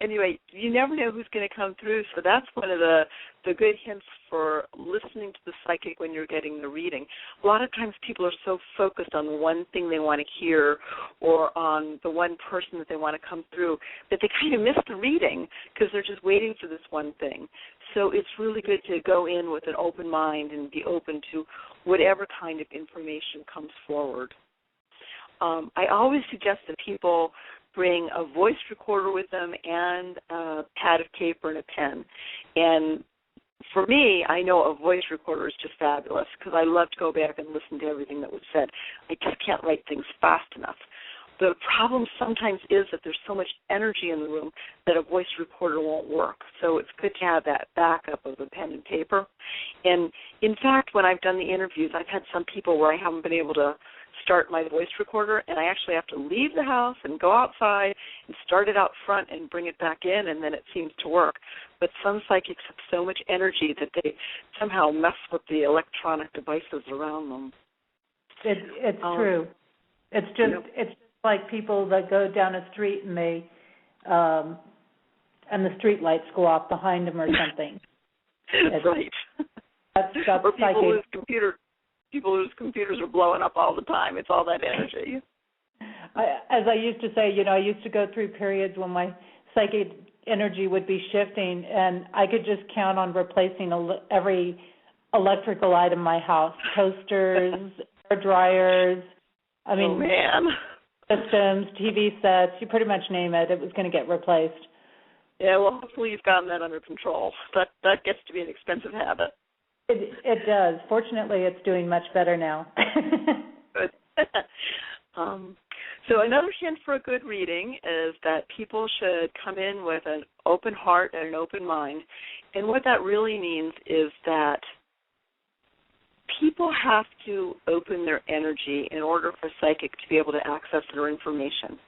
Anyway, you never know who's going to come through, so that's one of the good hints for listening to the psychic when you're getting the reading. A lot of times people are so focused on the one thing they want to hear or on the one person that they want to come through that they kind of miss the reading because they're just waiting for this one thing. So it's really good to go in with an open mind and be open to whatever kind of information comes forward. I always suggest that people bring a voice recorder with them and a pad of paper and a pen. And for me, I know a voice recorder is just fabulous because I love to go back and listen to everything that was said. I just can't write things fast enough. The problem sometimes is that there's so much energy in the room that a voice recorder won't work. So it's good to have that backup of a pen and paper. And in fact, when I've done the interviews, I've had some people where I haven't been able to start my voice recorder, and I actually have to leave the house and go outside and start it out front and bring it back in, and then it seems to work. But some psychics have so much energy that they somehow mess with the electronic devices around them. It's true. It's just it's just like people that go down a street and they and the street lights go off behind them or something. Right. That's or psychic. People whose computers are blowing up all the time. It's all that energy. As I used to say, I used to go through periods when my psychic energy would be shifting, and I could just count on replacing every electrical item in my house, toasters, air dryers, systems, TV sets, you pretty much name it, it was going to get replaced. Yeah, well, hopefully you've gotten that under control. That gets to be an expensive habit. It does. Fortunately, it's doing much better now. Good. So another hint for a good reading is that people should come in with an open heart and an open mind. And what that really means is that people have to open their energy in order for a psychic to be able to access their information.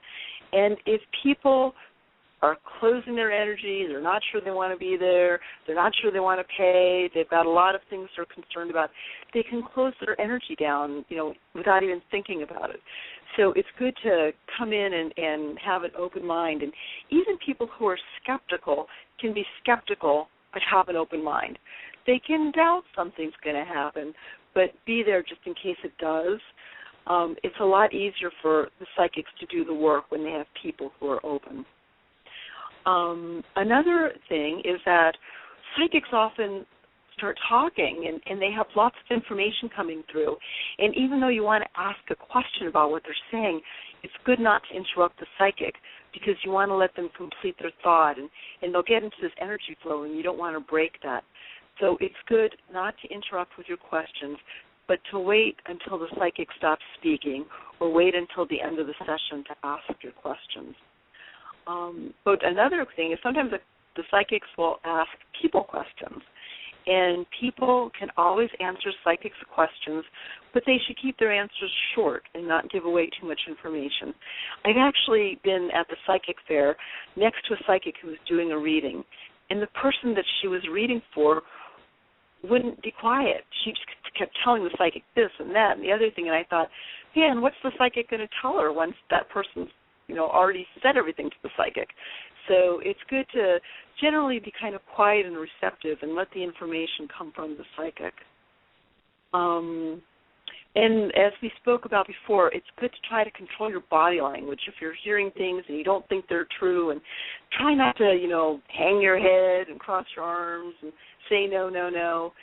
And if people are closing their energy, they're not sure they want to be there, they're not sure they want to pay, they've got a lot of things they're concerned about, they can close their energy down, without even thinking about it. So it's good to come in and have an open mind. And even people who are skeptical can be skeptical but have an open mind. They can doubt something's going to happen, but be there just in case it does. It's a lot easier for the psychics to do the work when they have people who are open. Another thing is that psychics often start talking and they have lots of information coming through. And even though you want to ask a question about what they're saying, it's good not to interrupt the psychic because you want to let them complete their thought and they'll get into this energy flow and you don't want to break that. So it's good not to interrupt with your questions, but to wait until the psychic stops speaking or wait until the end of the session to ask your questions. But another thing is sometimes the psychics will ask people questions, and people can always answer psychics' questions, but they should keep their answers short and not give away too much information. I've actually been at the psychic fair next to a psychic who was doing a reading, and the person that she was reading for wouldn't be quiet. She just kept telling the psychic this and that and the other thing, and I thought, man, what's the psychic going to tell her once that person's already said everything to the psychic? So it's good to generally be kind of quiet and receptive and let the information come from the psychic. And as we spoke about before, it's good to try to control your body language. If you're hearing things and you don't think they're true, and try not to, hang your head and cross your arms and say no, no, no.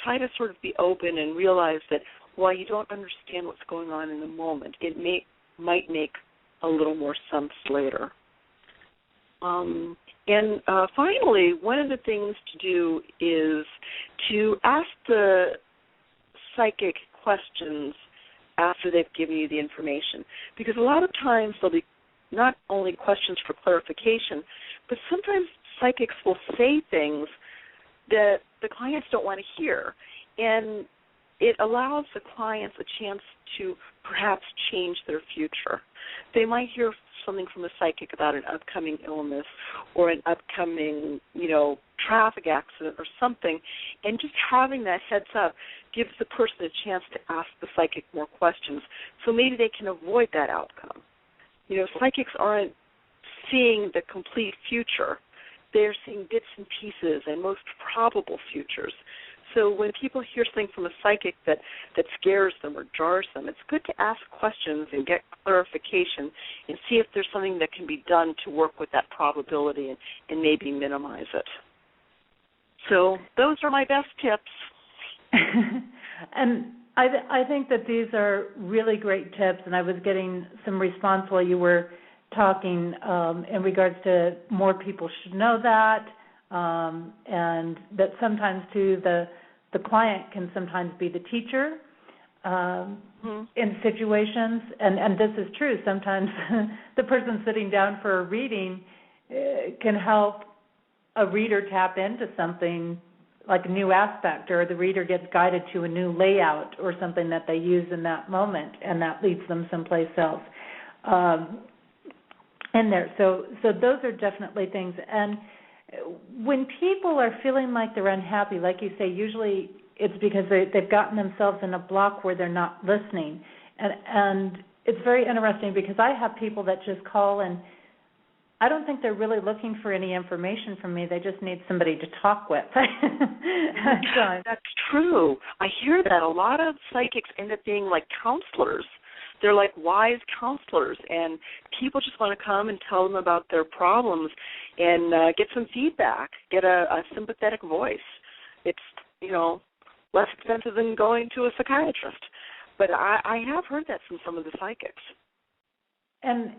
Try to sort of be open and realize that while you don't understand what's going on in the moment, it might make a little more sense later. And finally, one of the things to do is to ask the psychic questions after they've given you the information, because a lot of times there'll be not only questions for clarification, but sometimes psychics will say things that the clients don't want to hear, and it allows the clients a chance to perhaps change their future. They might hear something from a psychic about an upcoming illness or an upcoming, traffic accident or something, and just having that heads up gives the person a chance to ask the psychic more questions, so maybe they can avoid that outcome. Psychics aren't seeing the complete future. They're seeing bits and pieces and most probable futures. So when people hear something from a psychic that scares them or jars them, it's good to ask questions and get clarification and see if there's something that can be done to work with that probability and maybe minimize it. So those are my best tips. And I think that these are really great tips, and I was getting some response while you were talking in regards to more people should know that, and that sometimes too the client can sometimes be the teacher in situations, and this is true. Sometimes the person sitting down for a reading can help a reader tap into something like a new aspect, or the reader gets guided to a new layout or something that they use in that moment, and that leads them someplace else in there. So those are definitely things. And when people are feeling like they're unhappy, like you say, usually it's because they've gotten themselves in a block where they're not listening. And it's very interesting because I have people that just call, and I don't think they're really looking for any information from me. They just need somebody to talk with. That's true. I hear that. A lot of psychics end up being like counselors. They're like wise counselors, and people just want to come and tell them about their problems and get some feedback, get a sympathetic voice. It's, less expensive than going to a psychiatrist. But I have heard that from some of the psychics. And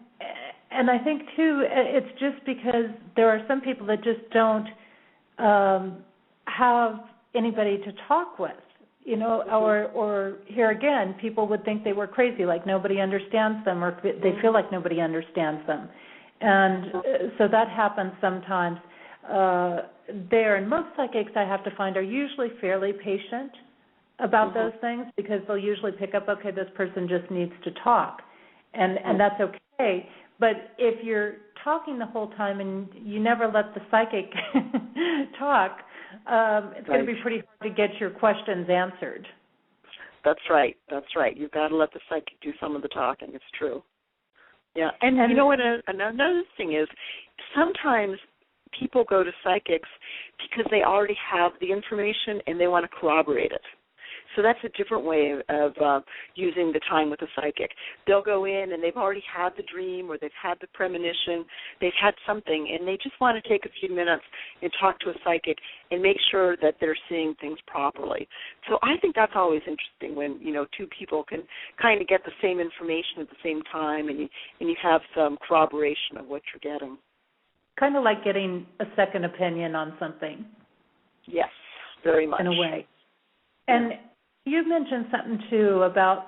I think, too, it's just because there are some people that just don't have anybody to talk with. or here again, people would think they were crazy, like nobody understands them, or they feel like nobody understands them. And so that happens sometimes. And most psychics, I have to find, are usually fairly patient about those things, because they'll usually pick up, okay, this person just needs to talk, and that's okay. But if you're talking the whole time and you never let the psychic talk, it's going to be pretty hard to get your questions answered. That's right. You've got to let the psychic do some of the talking. It's true. Yeah, and you know what? Another thing is, sometimes people go to psychics because they already have the information and they want to corroborate it. So that's a different way of using the time with a psychic. They'll go in and they've already had the dream, or they've had the premonition, they've had something, and they just want to take a few minutes and talk to a psychic and make sure that they're seeing things properly. So I think that's always interesting when, two people can kind of get the same information at the same time, and you have some corroboration of what you're getting. Kind of like getting a second opinion on something. Yes, very much. In a way. And you mentioned something, too, about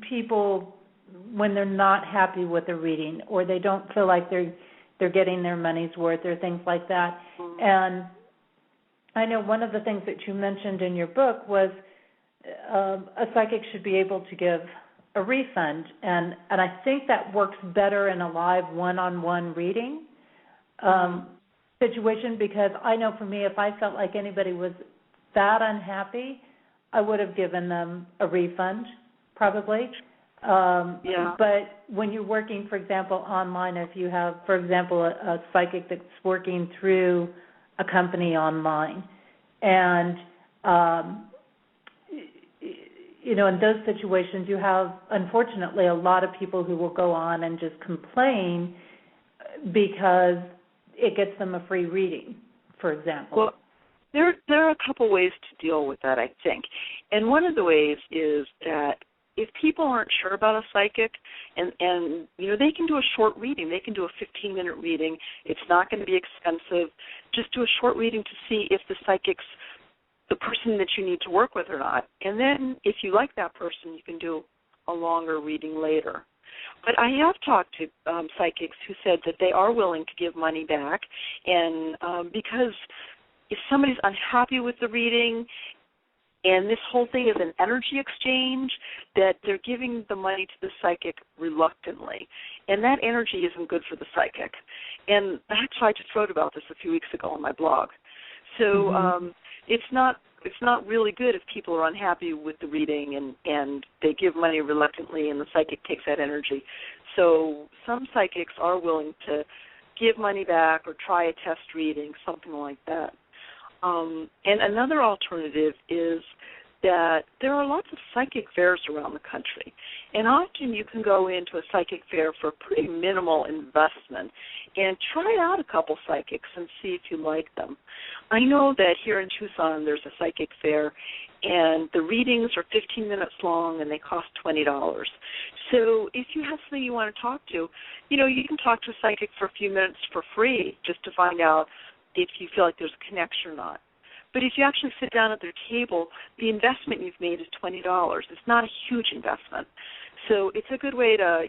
people when they're not happy with the reading, or they don't feel like they're getting their money's worth, or things like that. And I know one of the things that you mentioned in your book was a psychic should be able to give a refund, and I think that works better in a live one-on-one reading situation, because I know for me, if I felt like anybody was that unhappy, I would have given them a refund, probably. But when you're working, for example, online, if you have, for example, a psychic that's working through a company online, and in those situations, you have, unfortunately, a lot of people who will go on and just complain because it gets them a free reading, for example. Well, there are a couple ways to deal with that, I think. And one of the ways is that if people aren't sure about a psychic, and they can do a short reading. They can do a 15-minute reading. It's not going to be expensive. Just do a short reading to see if the psychic's the person that you need to work with or not. And then if you like that person, you can do a longer reading later. But I have talked to psychics who said that they are willing to give money back, and because if somebody's unhappy with the reading, and this whole thing is an energy exchange, that they're giving the money to the psychic reluctantly. And that energy isn't good for the psychic. And actually, I just wrote about this a few weeks ago on my blog. So it's not really good if people are unhappy with the reading and they give money reluctantly and the psychic takes that energy. So some psychics are willing to give money back or try a test reading, something like that. And another alternative is that there are lots of psychic fairs around the country. And often you can go into a psychic fair for a pretty minimal investment and try out a couple psychics and see if you like them. I know that here in Tucson there's a psychic fair, and the readings are 15 minutes long and they cost $20. So if you have something you want to talk to, you can talk to a psychic for a few minutes for free just to find out if you feel like there's a connection or not. But if you actually sit down at their table, the investment you've made is $20. It's not a huge investment. So it's a good way to,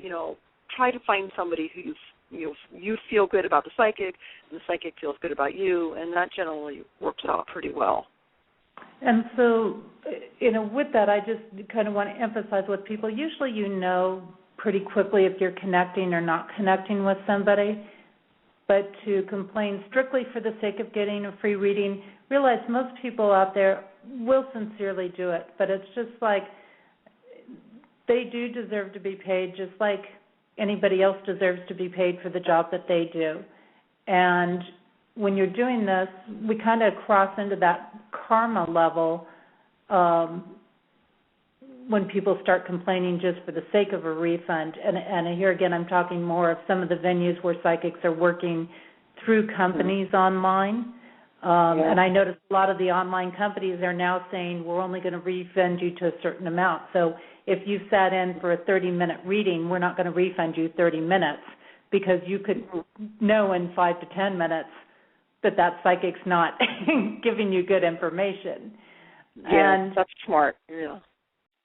try to find somebody who you feel good about the psychic, and the psychic feels good about you, and that generally works out pretty well. And so, with that, I just kind of want to emphasize with people, usually pretty quickly if you're connecting or not connecting with somebody. But to complain strictly for the sake of getting a free reading, realize most people out there will sincerely do it, but it's just like they do deserve to be paid, just like anybody else deserves to be paid for the job that they do. And when you're doing this, we kind of cross into that karma level when people start complaining just for the sake of a refund. And here again, I'm talking more of some of the venues where psychics are working through companies online. And I noticed a lot of the online companies are now saying we're only going to refund you to a certain amount. So if you sat in for a 30-minute reading, we're not going to refund you 30 minutes because you could know in 5 to 10 minutes that psychic's not giving you good information. Yeah, that's smart. Yeah.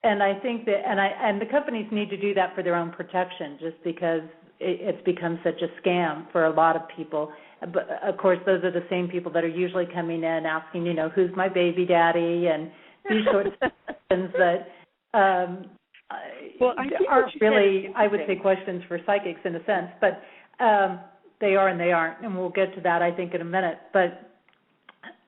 And I think that, and the companies need to do that for their own protection, just because it's become such a scam for a lot of people. But of course, those are the same people that are usually coming in asking, who's my baby daddy, and these sorts of questions that aren't really, I would say, questions for psychics in a sense, but they are and they aren't, and we'll get to that, I think, in a minute. But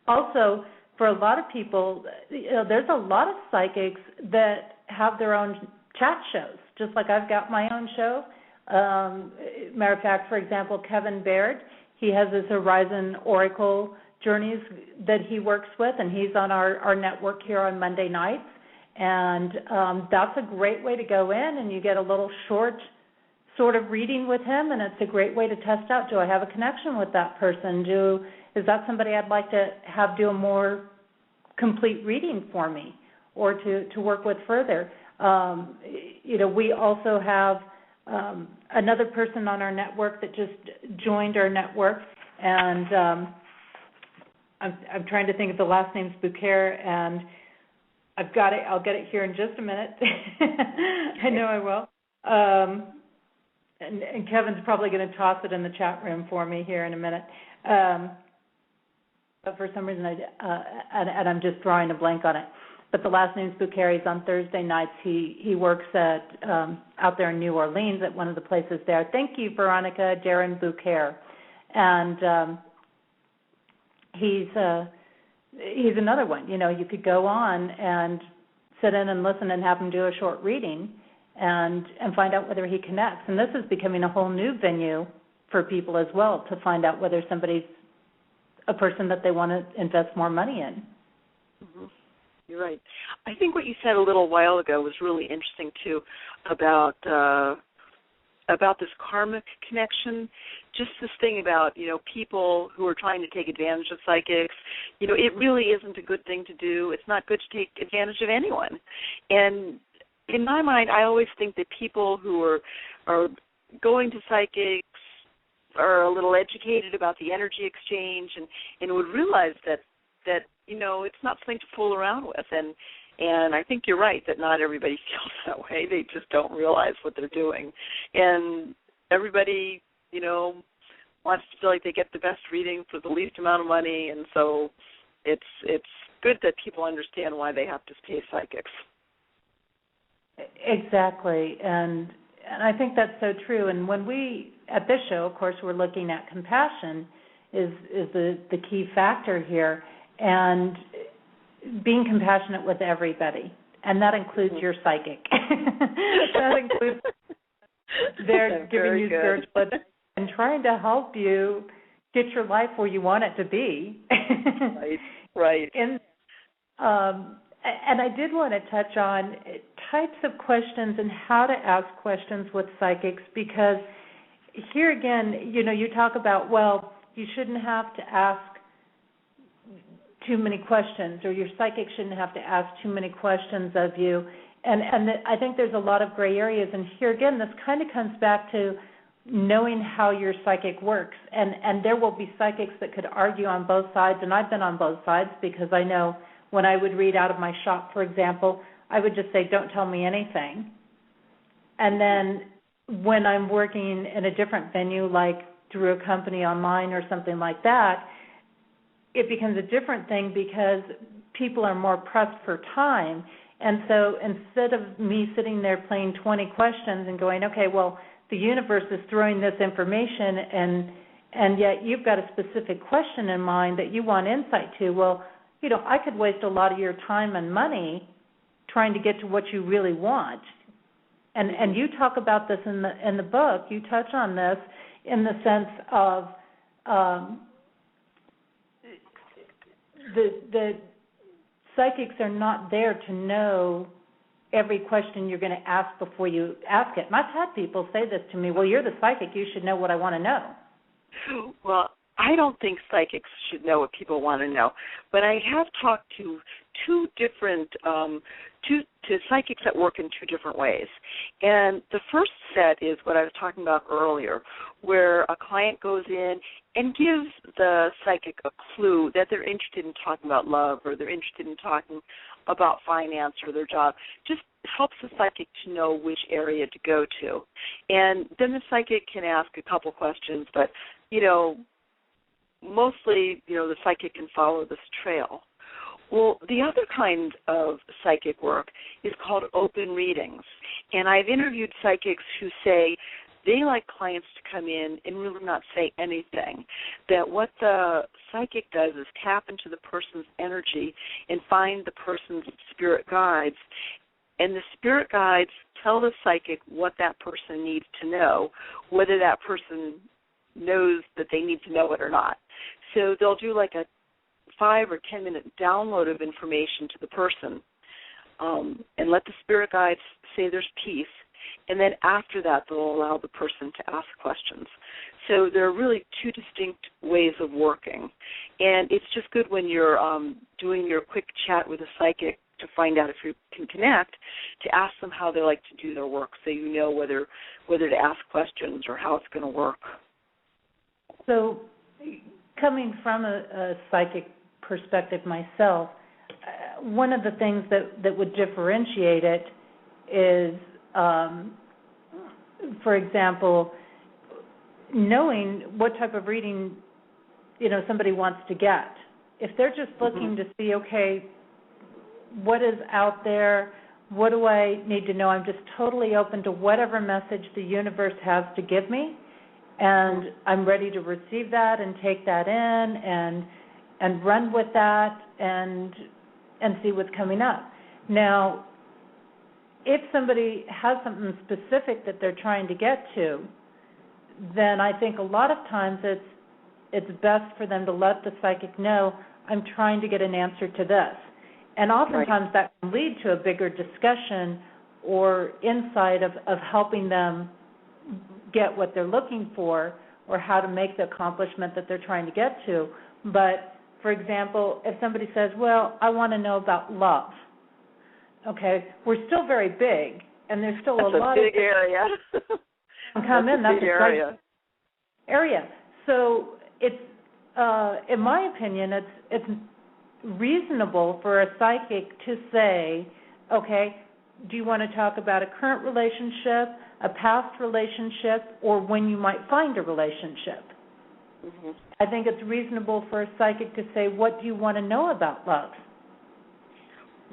also, for a lot of people, there's a lot of psychics that have their own chat shows, just like I've got my own show. Matter of fact, for example, Kevin Baird, he has his Horizon Oracle Journeys that he works with, and he's on our network here on Monday nights. And that's a great way to go in, and you get a little short sort of reading with him, and it's a great way to test out, do I have a connection with that person? Is that somebody I'd like to have do a more complete reading for me or to work with further? We also have another person on our network that just joined our network, and I'm trying to think of the last name's Bouquet, and I've got it. I'll get it here in just a minute. I know I will. And Kevin's probably going to toss it in the chat room for me here in a minute. But for some reason, and I'm just drawing a blank on it. But the last name's Bouquet. He's on Thursday nights. He works at out there in New Orleans at one of the places there. Thank you, Veronica, Darren Bouquet. And he's another one. You could go on and sit in and listen and have him do a short reading and find out whether he connects. And this is becoming a whole new venue for people as well to find out whether somebody's a person that they want to invest more money in. Mm-hmm. You're right. I think what you said a little while ago was really interesting too about this karmic connection. Just this thing about people who are trying to take advantage of psychics. It really isn't a good thing to do. It's not good to take advantage of anyone. And in my mind, I always think that people who are going to psychics are a little educated about the energy exchange and would realize that it's not something to fool around with. And I think you're right that not everybody feels that way. They just don't realize what they're doing. And everybody, wants to feel like they get the best reading for the least amount of money. And so it's good that people understand why they have to pay psychics. Exactly. And I think that's so true. And when we, at this show, of course, we're looking at compassion is the key factor here. And being compassionate with everybody, and that includes your psychic. That includes they're giving you spiritual advice and trying to help you get your life where you want it to be. Right. And I did want to touch on types of questions and how to ask questions with psychics, because here again, you talk about, well, you shouldn't have to ask too many questions, or your psychic shouldn't have to ask too many questions of you. And I think there's a lot of gray areas. And here again, this kind of comes back to knowing how your psychic works. And there will be psychics that could argue on both sides, and I've been on both sides, because I know when I would read out of my shop, for example, I would just say, don't tell me anything. And then when I'm working in a different venue, like through a company online or something like that, it becomes a different thing because people are more pressed for time. And so instead of me sitting there playing 20 questions and going, okay, well, the universe is throwing this information, and yet you've got a specific question in mind that you want insight to, well, I could waste a lot of your time and money trying to get to what you really want. And you talk about this in the book. You touch on this in the sense of the psychics are not there to know every question you're going to ask before you ask it. And I've had people say this to me, well, you're the psychic, you should know what I want to know. Well, I don't think psychics should know what people want to know. But I have talked to two different to psychics that work in two different ways. And the first set is what I was talking about earlier, where a client goes in and gives the psychic a clue that they're interested in talking about love, or they're interested in talking about finance or their job. Just helps the psychic to know which area to go to. And then the psychic can ask a couple questions, but, mostly, the psychic can follow this trail. Well, the other kind of psychic work is called open readings. And I've interviewed psychics who say they like clients to come in and really not say anything, that what the psychic does is tap into the person's energy and find the person's spirit guides. And the spirit guides tell the psychic what that person needs to know, whether that person knows that they need to know it or not. So they'll do like a 5 or 10 minute download of information to the person, and let the spirit guides say there's peace. And then after that, they'll allow the person to ask questions. So there are really two distinct ways of working. And it's just good when you're doing your quick chat with a psychic to find out if you can connect, to ask them how they like to do their work, so you know whether to ask questions or how it's going to work. So coming from a psychic perspective myself, one of the things that would differentiate it is, for example, knowing what type of reading, somebody wants to get. If they're just looking to see, okay, what is out there, what do I need to know? I'm just totally open to whatever message the universe has to give me, and I'm ready to receive that and take that in and run with that and see what's coming up. Now, if somebody has something specific that they're trying to get to, then I think a lot of times it's best for them to let the psychic know, I'm trying to get an answer to this. And oftentimes that can lead to a bigger discussion or insight of helping them get what they're looking for or how to make the accomplishment that they're trying to get to. But, for example, if somebody says, well, I want to know about love, okay, we're still very big, and there's still That's a lot of big area. come in. That's a big area. So it's, in my opinion, it's reasonable for a psychic to say, okay, do you want to talk about a current relationship, a past relationship, or when you might find a relationship? I think it's reasonable for a psychic to say, what do you want to know about love?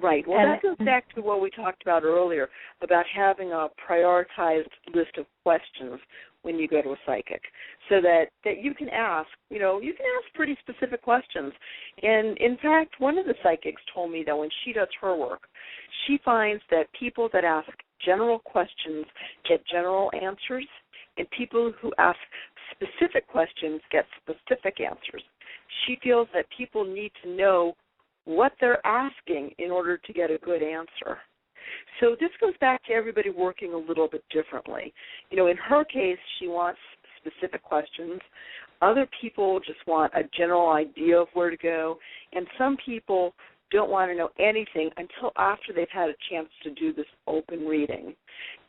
Right. Well, that goes back to what we talked about earlier, about having a prioritized list of questions when you go to a psychic, so that you can ask, you can ask pretty specific questions. And, in fact, one of the psychics told me that when she does her work, she finds that people that ask general questions get general answers, and people who ask specific questions get specific answers. She feels that people need to know what they're asking in order to get a good answer. So this goes back to everybody working a little bit differently. In her case, she wants specific questions. Other people just want a general idea of where to go. And some people don't want to know anything until after they've had a chance to do this open reading.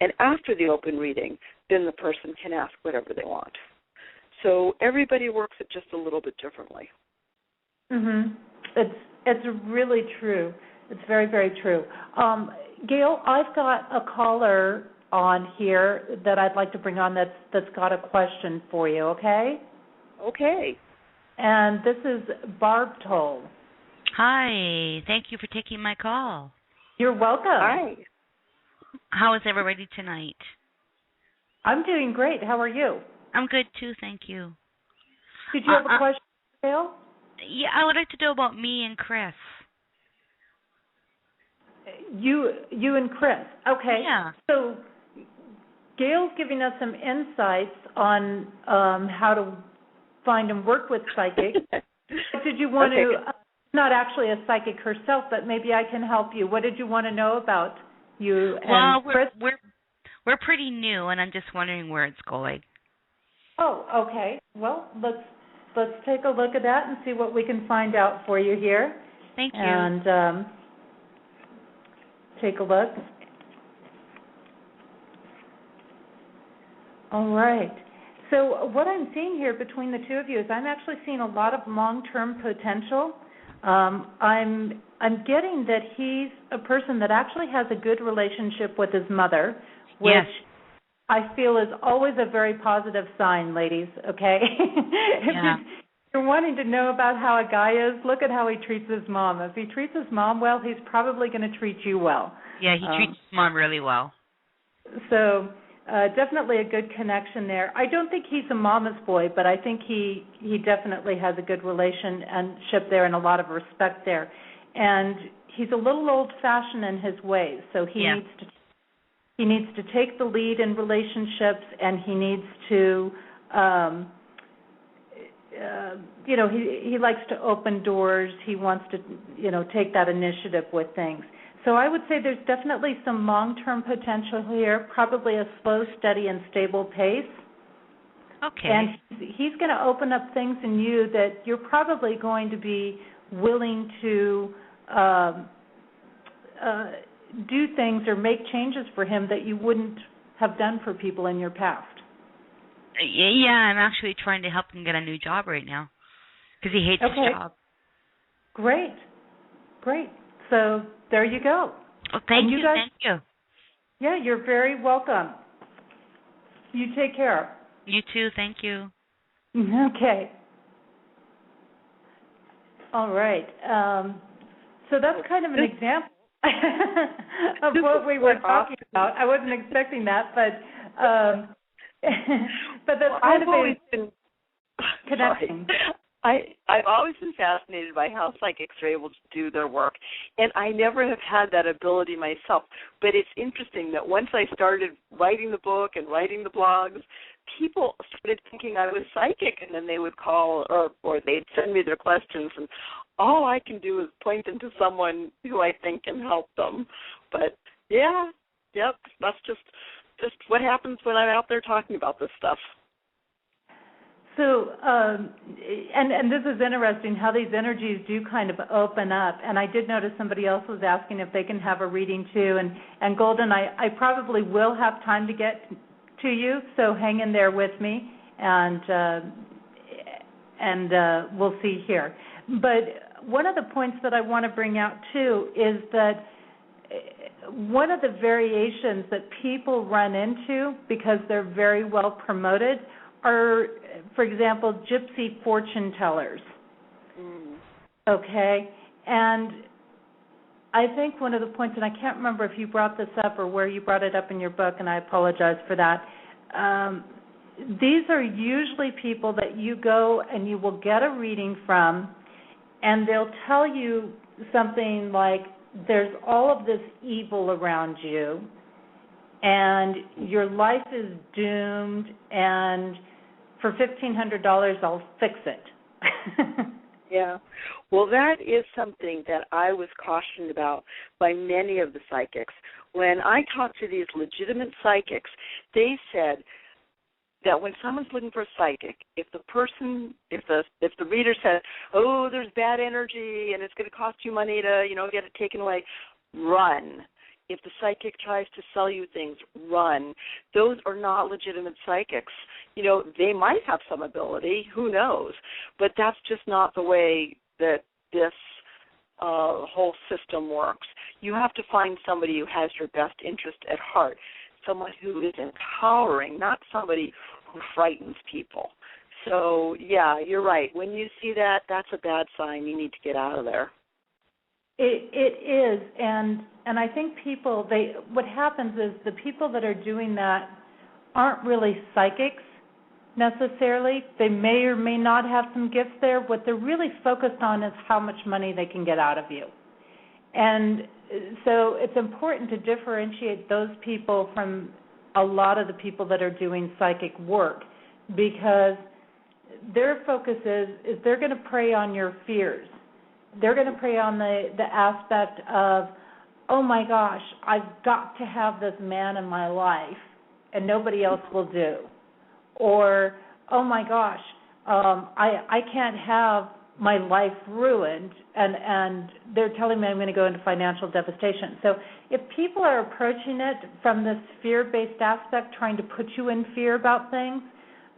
And after the open reading, then the person can ask whatever they want. So everybody works it just a little bit differently. It's really true. It's very, very true. Gail, I've got a caller on here that I'd like to bring on that's got a question for you, okay? Okay. And this is Barb Toll. Hi. Thank you for taking my call. You're welcome. Hi. How is everybody tonight? I'm doing great. How are you? I'm good, too. Thank you. Did you have a question, Gail? Yeah, I would like to know about me and Chris. You and Chris. Okay. Yeah. So Gail's giving us some insights on how to find and work with psychics. Did you want to, not actually a psychic herself, but maybe I can help you. What did you want to know about you and Chris? We're pretty new, and I'm just wondering where it's going. Oh, okay. Well, let's take a look at that and see what we can find out for you here. Thank you. And take a look. All right. So what I'm seeing here between the two of you is I'm actually seeing a lot of long-term potential. I'm getting that he's a person that actually has a good relationship with his mother, which I feel is always a very positive sign, ladies, okay? If you're wanting to know about how a guy is, look at how he treats his mom. If he treats his mom well, he's probably going to treat you well. Yeah, he treats his mom really well. So definitely a good connection there. I don't think he's a mama's boy, but I think he definitely has a good relationship there and a lot of respect there. And he's a little old-fashioned in his ways, so he needs to take the lead in relationships, and he needs to, he likes to open doors. He wants to, take that initiative with things. So I would say there's definitely some long-term potential here, probably a slow, steady, and stable pace. Okay. And he's going to open up things in you that you're probably going to be willing to do things or make changes for him that you wouldn't have done for people in your past. Yeah, I'm actually trying to help him get a new job right now because he hates his job. Great. So there you go. Well, thank you. Yeah, you're very welcome. You take care. You too. Thank you. Okay. All right. So that's kind of an example of what we were talking about. I wasn't expecting that, but that's kind of always been connecting. I've always been fascinated by how psychics are able to do their work, and I never have had that ability myself. But it's interesting that once I started writing the book and writing the blogs, people started thinking I was psychic, and then they would call or they'd send me their questions, and all I can do is point them to someone who I think can help them. But that's just what happens when I'm out there talking about this stuff. So, and this is interesting how these energies do kind of open up. And I did notice somebody else was asking if they can have a reading too. And Golden, I probably will have time to get to you, so hang in there with me, and we'll see here. But one of the points that I want to bring out too is that one of the variations that people run into because they're very well promoted are, for example, gypsy fortune tellers. Okay? And I think one of the points, and I can't remember if you brought this up or where you brought it up in your book, and I apologize for that. These are usually people that you go and you will get a reading from, and they'll tell you something like, there's all of this evil around you, and your life is doomed, and for $1,500 I'll fix it. Yeah. Well, that is something that I was cautioned about by many of the psychics. When I talked to these legitimate psychics, they said that when someone's looking for a psychic, if the reader says, "Oh, there's bad energy and it's going to cost you money to, get it taken away," run. If the psychic tries to sell you things, run. Those are not legitimate psychics. They might have some ability, who knows, but that's just not the way that this whole system works. You have to find somebody who has your best interest at heart, someone who is empowering, not somebody who frightens people. So, yeah, you're right. When you see that, that's a bad sign. You need to get out of there. It is, and I think what happens is the people that are doing that aren't really psychics necessarily. They may or may not have some gifts there. What they're really focused on is how much money they can get out of you. And so it's important to differentiate those people from a lot of the people that are doing psychic work, because their focus is they're going to prey on your fears. They're going to prey on the aspect of, oh my gosh, I've got to have this man in my life and nobody else will do. Or, oh my gosh, I can't have my life ruined, and they're telling me I'm going to go into financial devastation. So if people are approaching it from this fear-based aspect, trying to put you in fear about things,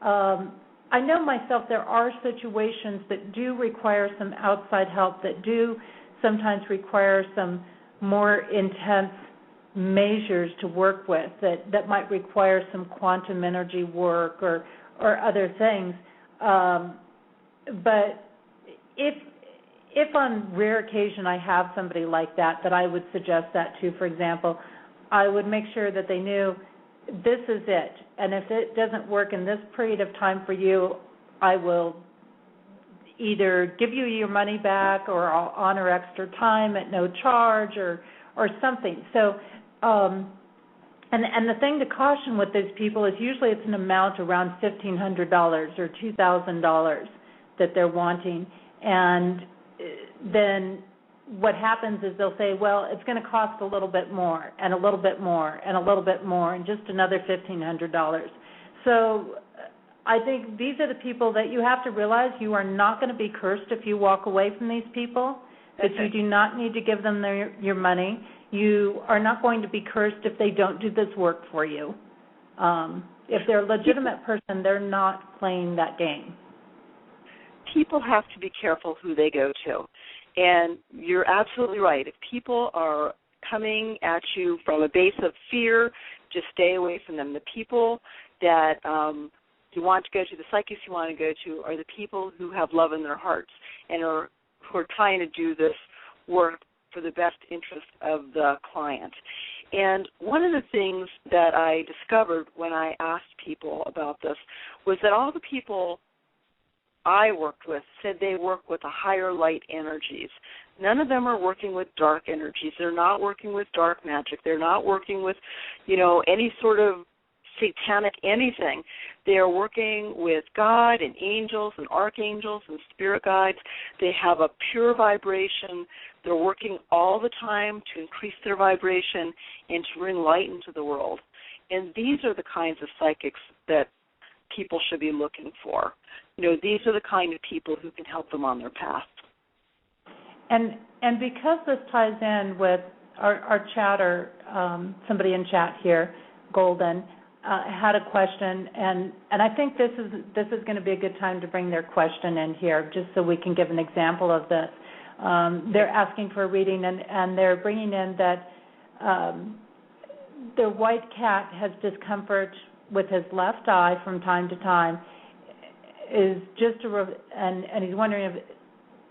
I know myself there are situations that do require some outside help, that do sometimes require some more intense measures to work with, that might require some quantum energy work or other things. But if on rare occasion I have somebody like that I would suggest that to, for example, I would make sure that they knew this is it. And if it doesn't work in this period of time for you, I will either give you your money back or I'll honor extra time at no charge or something. So, and the thing to caution with these people is usually it's an amount around $1,500 or $2,000 that they're wanting. And then what happens is they'll say, well, it's going to cost a little bit more and a little bit more and a little bit more and just another $1,500. So I think these are the people that you have to realize you are not going to be cursed if you walk away from these people, that you do not need to give them your money. You are not going to be cursed if they don't do this work for you. If they're a legitimate person, they're not playing that game. People have to be careful who they go to. And you're absolutely right. If people are coming at you from a base of fear, just stay away from them. The people that you want to go to, the psychics you want to go to, are the people who have love in their hearts and who are trying to do this work for the best interest of the client. And one of the things that I discovered when I asked people about this was that all the people I worked with said they work with the higher light energies. None of them are working with dark energies. They're not working with dark magic. They're not working with, any sort of satanic anything. They are working with God and angels and archangels and spirit guides. They have a pure vibration. They're working all the time to increase their vibration and to bring light into the world. And these are the kinds of psychics that people should be looking for. These are the kind of people who can help them on their path. And because this ties in with our chatter, somebody in chat here, Golden, had a question, and I think this is going to be a good time to bring their question in here, just so we can give an example of this. They're asking for a reading, and they're bringing in that their white cat has discomfort with his left eye from time to time. Is just and he's wondering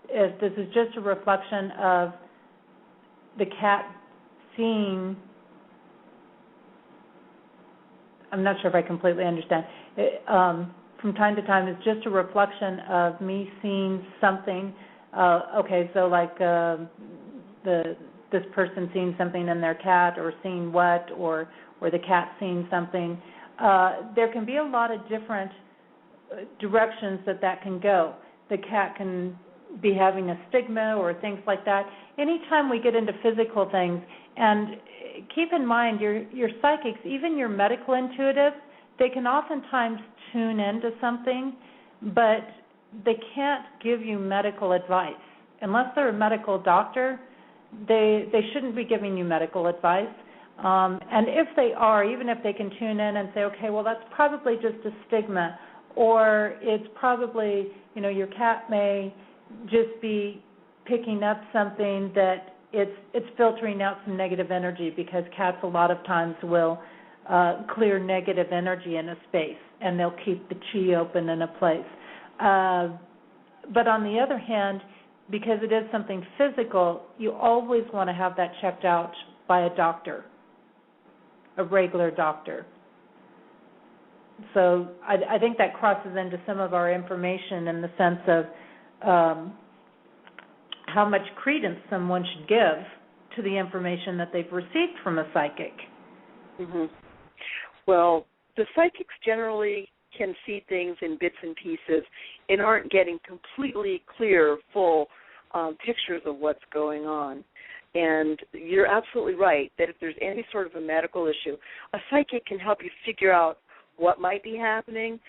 if this is just a reflection of the cat seeing. I'm not sure if I completely understand. From time to time, it's just a reflection of me seeing something. Okay, so like this person seeing something in their cat, or seeing what, or the cat seeing something. There can be a lot of different directions that can go. The cat can be having a stigma or things like that. Anytime we get into physical things, and keep in mind your psychics, even your medical intuitives, they can oftentimes tune into something, but they can't give you medical advice. Unless they're a medical doctor, they shouldn't be giving you medical advice. And if they are, even if they can tune in and say, okay, well, that's probably just a stigma, or it's probably, your cat may just be picking up something that it's filtering out some negative energy, because cats a lot of times will clear negative energy in a space, and they'll keep the chi open in a place. But on the other hand, because it is something physical, you always want to have that checked out by a doctor, a regular doctor. So I think that crosses into some of our information in the sense of how much credence someone should give to the information that they've received from a psychic. Mm-hmm. Well, the psychics generally can see things in bits and pieces and aren't getting completely clear, full pictures of what's going on. And you're absolutely right that if there's any sort of a medical issue, a psychic can help you figure out what might be happening,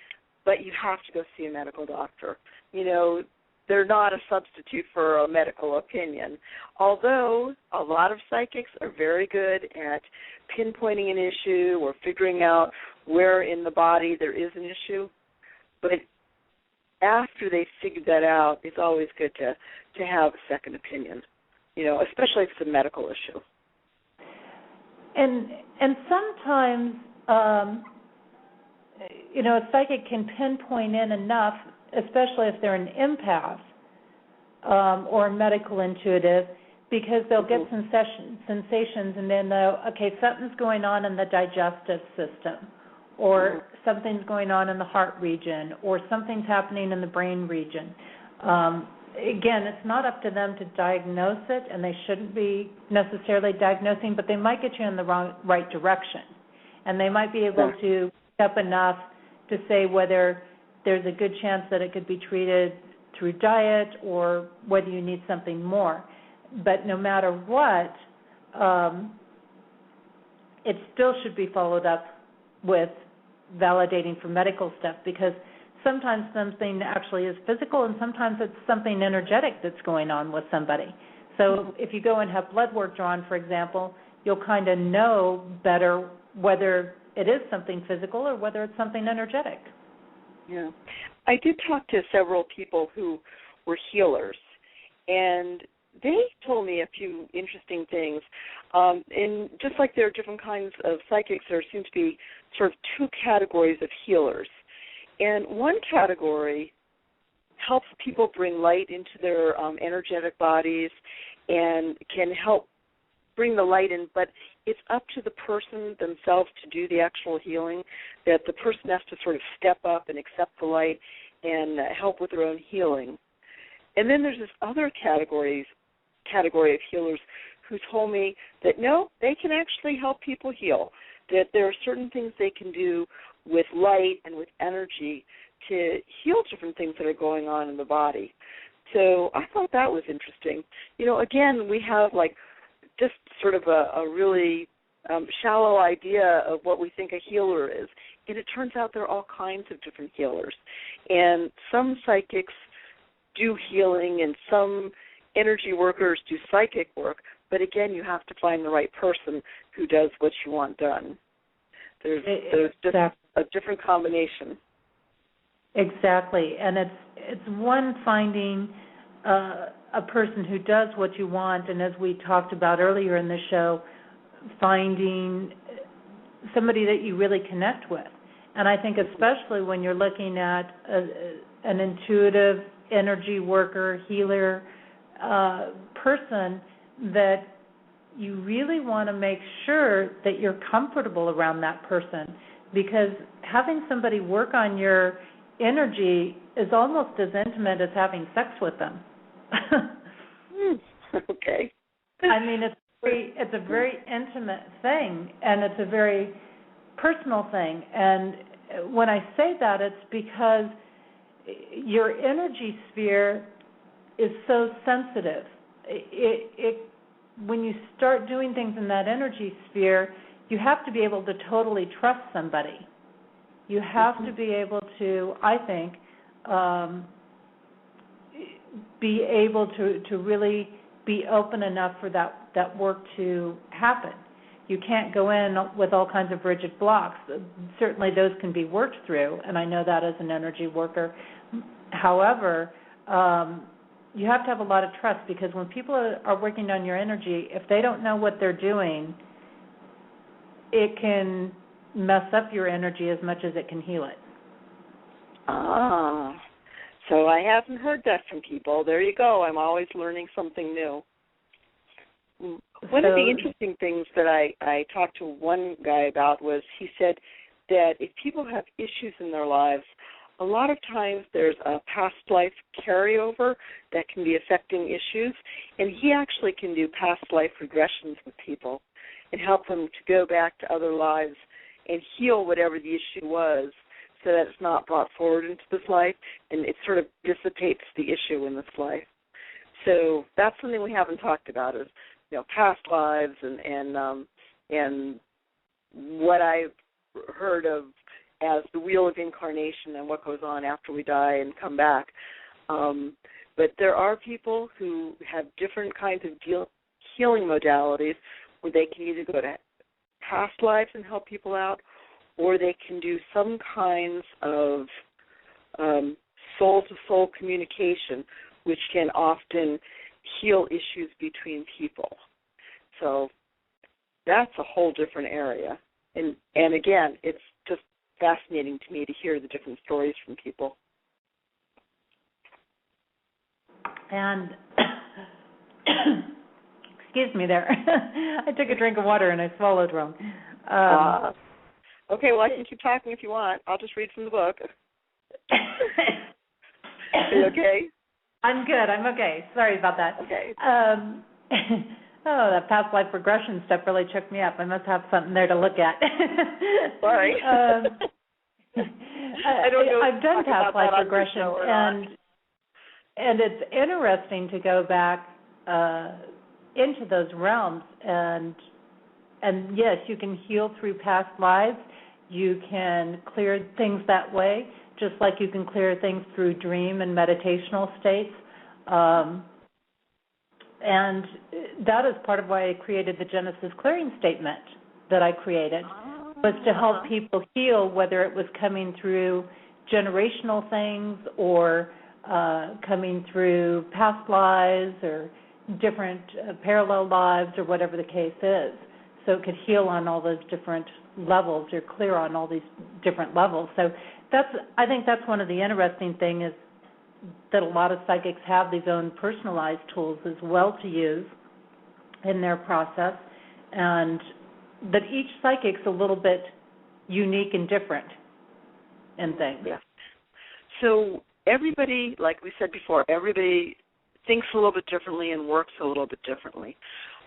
but you have to go see a medical doctor. The they're not a substitute for a medical opinion. Although a lot of psychics are very good at pinpointing an issue or figuring out where in the body there is an issue. But after they've figured that out, it's always good to have a second opinion, especially if it's a medical issue. And sometimes, a psychic can pinpoint in enough, especially if they're an empath or a medical intuitive, because they'll get sensations and then something's going on in the digestive system, or something's going on in the heart region, or something's happening in the brain region. Again, it's not up to them to diagnose it, and they shouldn't be necessarily diagnosing, but they might get you in the right direction. And they might be able to pick up enough to say whether there's a good chance that it could be treated through diet or whether you need something more. But no matter what, it still should be followed up with validating for medical stuff, because sometimes something actually is physical and sometimes it's something energetic that's going on with somebody. So if you go and have blood work drawn, for example, you'll kind of know better whether it is something physical or whether it's something energetic. Yeah. I did talk to several people who were healers, and they told me a few interesting things. And just like there are different kinds of psychics, there seem to be sort of two categories of healers. And one category helps people bring light into their energetic bodies and can help bring the light in, but it's up to the person themselves to do the actual healing, that the person has to sort of step up and accept the light and help with their own healing. And then there's this other category of healers who told me that, no, they can actually help people heal, that there are certain things they can do with light and with energy to heal different things that are going on in the body. So I thought that was interesting. Again, we have just sort of a really shallow idea of what we think a healer is. And it turns out there are all kinds of different healers. And some psychics do healing and some energy workers do psychic work. But again, you have to find the right person who does what you want done. There's just a different combination. Exactly. And it's one, finding a person who does what you want, and as we talked about earlier in the show, finding somebody that you really connect with. And I think especially when you're looking at an intuitive energy worker, healer person, that you really want to make sure that you're comfortable around that person, because having somebody work on your energy is almost as intimate as having sex with them. Okay. I mean, it's a very intimate thing, and it's a very personal thing. And when I say that, it's because your energy sphere is so sensitive. When you start doing things in that energy sphere, you have to be able to totally trust somebody. You have to be able to, I think, be able to really be open enough for that work to happen. You can't go in with all kinds of rigid blocks. Certainly those can be worked through, and I know that as an energy worker. However, you have to have a lot of trust, because when people are working on your energy, if they don't know what they're doing, it can mess up your energy as much as it can heal it. Ah, so I haven't heard that from people. There you go. I'm always learning something new. One of the interesting things that I talked to one guy about was, he said that if people have issues in their lives, a lot of times there's a past life carryover that can be affecting issues, and he actually can do past life regressions with people and help them to go back to other lives and heal whatever the issue was, so that it's not brought forward into this life, and it sort of dissipates the issue in this life. So that's something we haven't talked about, is past lives and what I've heard of as the wheel of incarnation and what goes on after we die and come back. But there are people who have different kinds of healing modalities where they can either go to past lives and help people out, or they can do some kinds of soul-to-soul communication, which can often heal issues between people. So that's a whole different area. And again, it's just fascinating to me to hear the different stories from people. And excuse me there. I took a drink of water and I swallowed wrong. Okay, well, I can keep talking if you want. I'll just read from the book. Are you okay? I'm good. I'm okay. Sorry about that. Okay. That past life regression stuff really shook me up. I must have something there to look at. Sorry. I don't know. I've done past life regression, and it's interesting to go back into those realms. And yes, you can heal through past lives. You can clear things that way, just like you can clear things through dream and meditational states. And that is part of why I created the Genesis Clearing Statement that I created, was to help people heal, whether it was coming through generational things or coming through past lives or different parallel lives or whatever the case is. So it could heal on all those different levels or clear on all these different levels. So I think that's one of the interesting things is that a lot of psychics have these own personalized tools as well to use in their process, and that each psychic's a little bit unique and different in things. Yeah. So everybody, like we said before, everybody thinks a little bit differently and works a little bit differently.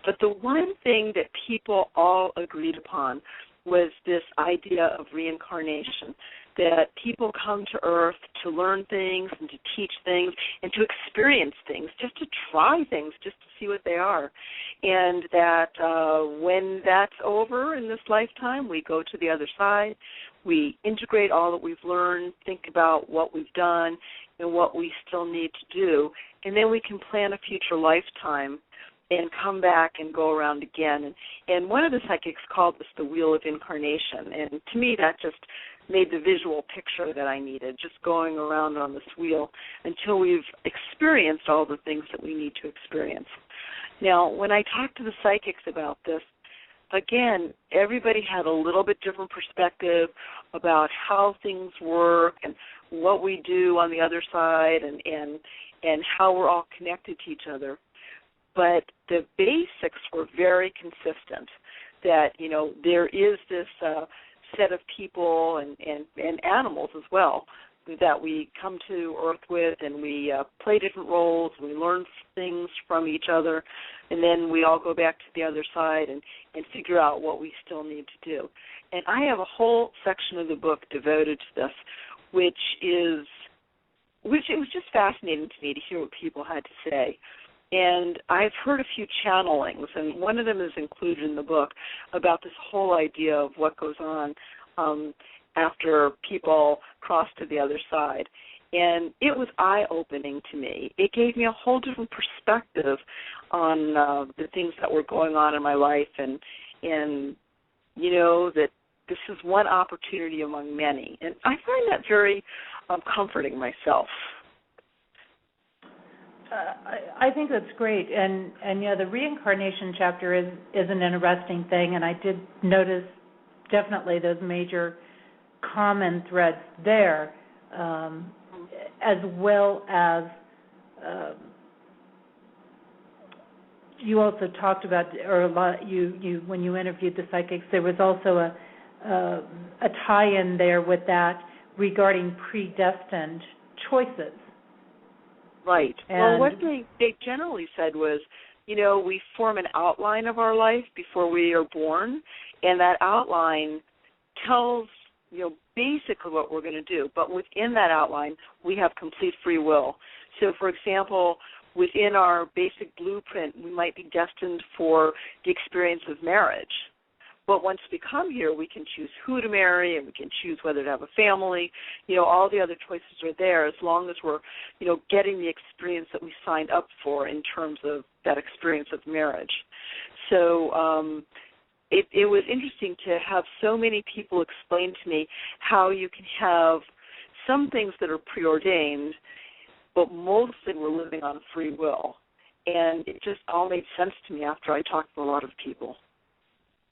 But the one thing that people all agreed upon was this idea of reincarnation, that people come to Earth to learn things and to teach things and to experience things, just to try things, just to see what they are. And that when that's over in this lifetime, we go to the other side, we integrate all that we've learned, think about what we've done and what we still need to do, and then we can plan a future lifetime and come back and go around again. And one of the psychics called this the Wheel of Incarnation. And to me, that just made the visual picture that I needed, just going around on this wheel until we've experienced all the things that we need to experience. Now, when I talked to the psychics about this, again, everybody had a little bit different perspective about how things work and what we do on the other side and how we're all connected to each other. But the basics were very consistent, that, you know, there is this set of people and animals as well that we come to Earth with, and we play different roles, we learn things from each other, and then we all go back to the other side and figure out what we still need to do. And I have a whole section of the book devoted to this, which it was just fascinating to me to hear what people had to say. And I've heard a few channelings, and one of them is included in the book, about this whole idea of what goes on after people cross to the other side. And it was eye-opening to me. It gave me a whole different perspective on the things that were going on in my life, and you know, that this is one opportunity among many. And I find that very comforting myself. I think that's great, and yeah, the reincarnation chapter is an interesting thing, and I did notice definitely those major common threads there, as well as you also talked about, or a lot, you when you interviewed the psychics, there was also a tie-in there with that regarding predestined choices. Right. Well, what they generally said was, you know, we form an outline of our life before we are born, and that outline tells, you know, basically what we're going to do. But within that outline, we have complete free will. So, for example, within our basic blueprint, we might be destined for the experience of marriage. But once we come here, we can choose who to marry, and we can choose whether to have a family. All the other choices are there as long as we're, getting the experience that we signed up for in terms of that experience of marriage. So it was interesting to have so many people explain to me how you can have some things that are preordained, but mostly we're living on free will. And it just all made sense to me after I talked to a lot of people.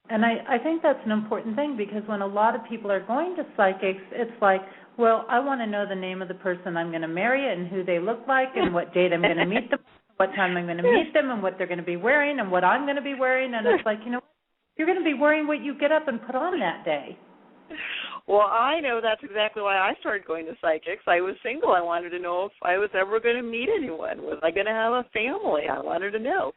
And I think that's an important thing, because when a lot of people are going to psychics, it's like, well, I want to know the name of the person I'm going to marry and who they look like and what date I'm going to meet them, what time I'm going to meet them, and what they're going to be wearing and what I'm going to be wearing. And it's like, you're going to be wearing what you get up and put on that day. Well, I know that's exactly why I started going to psychics. I was single. I wanted to know if I was ever going to meet anyone. Was I going to have a family? I wanted to know.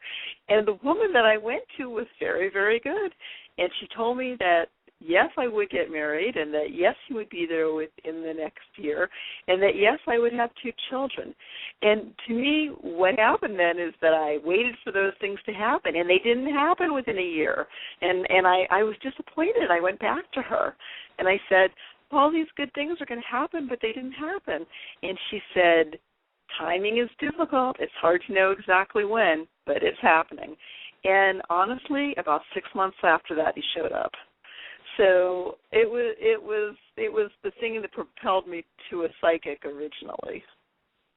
And the woman that I went to was very, very good. And she told me that, yes, I would get married, and that, yes, he would be there within the next year, and that, yes, I would have 2 children. And to me, what happened then is that I waited for those things to happen, and they didn't happen within a year. And I was disappointed. I went back to her, and I said, all these good things are going to happen, but they didn't happen. And she said, timing is difficult. It's hard to know exactly when, but it's happening. And honestly, about 6 months after that, he showed up. So it was the thing that propelled me to a psychic originally.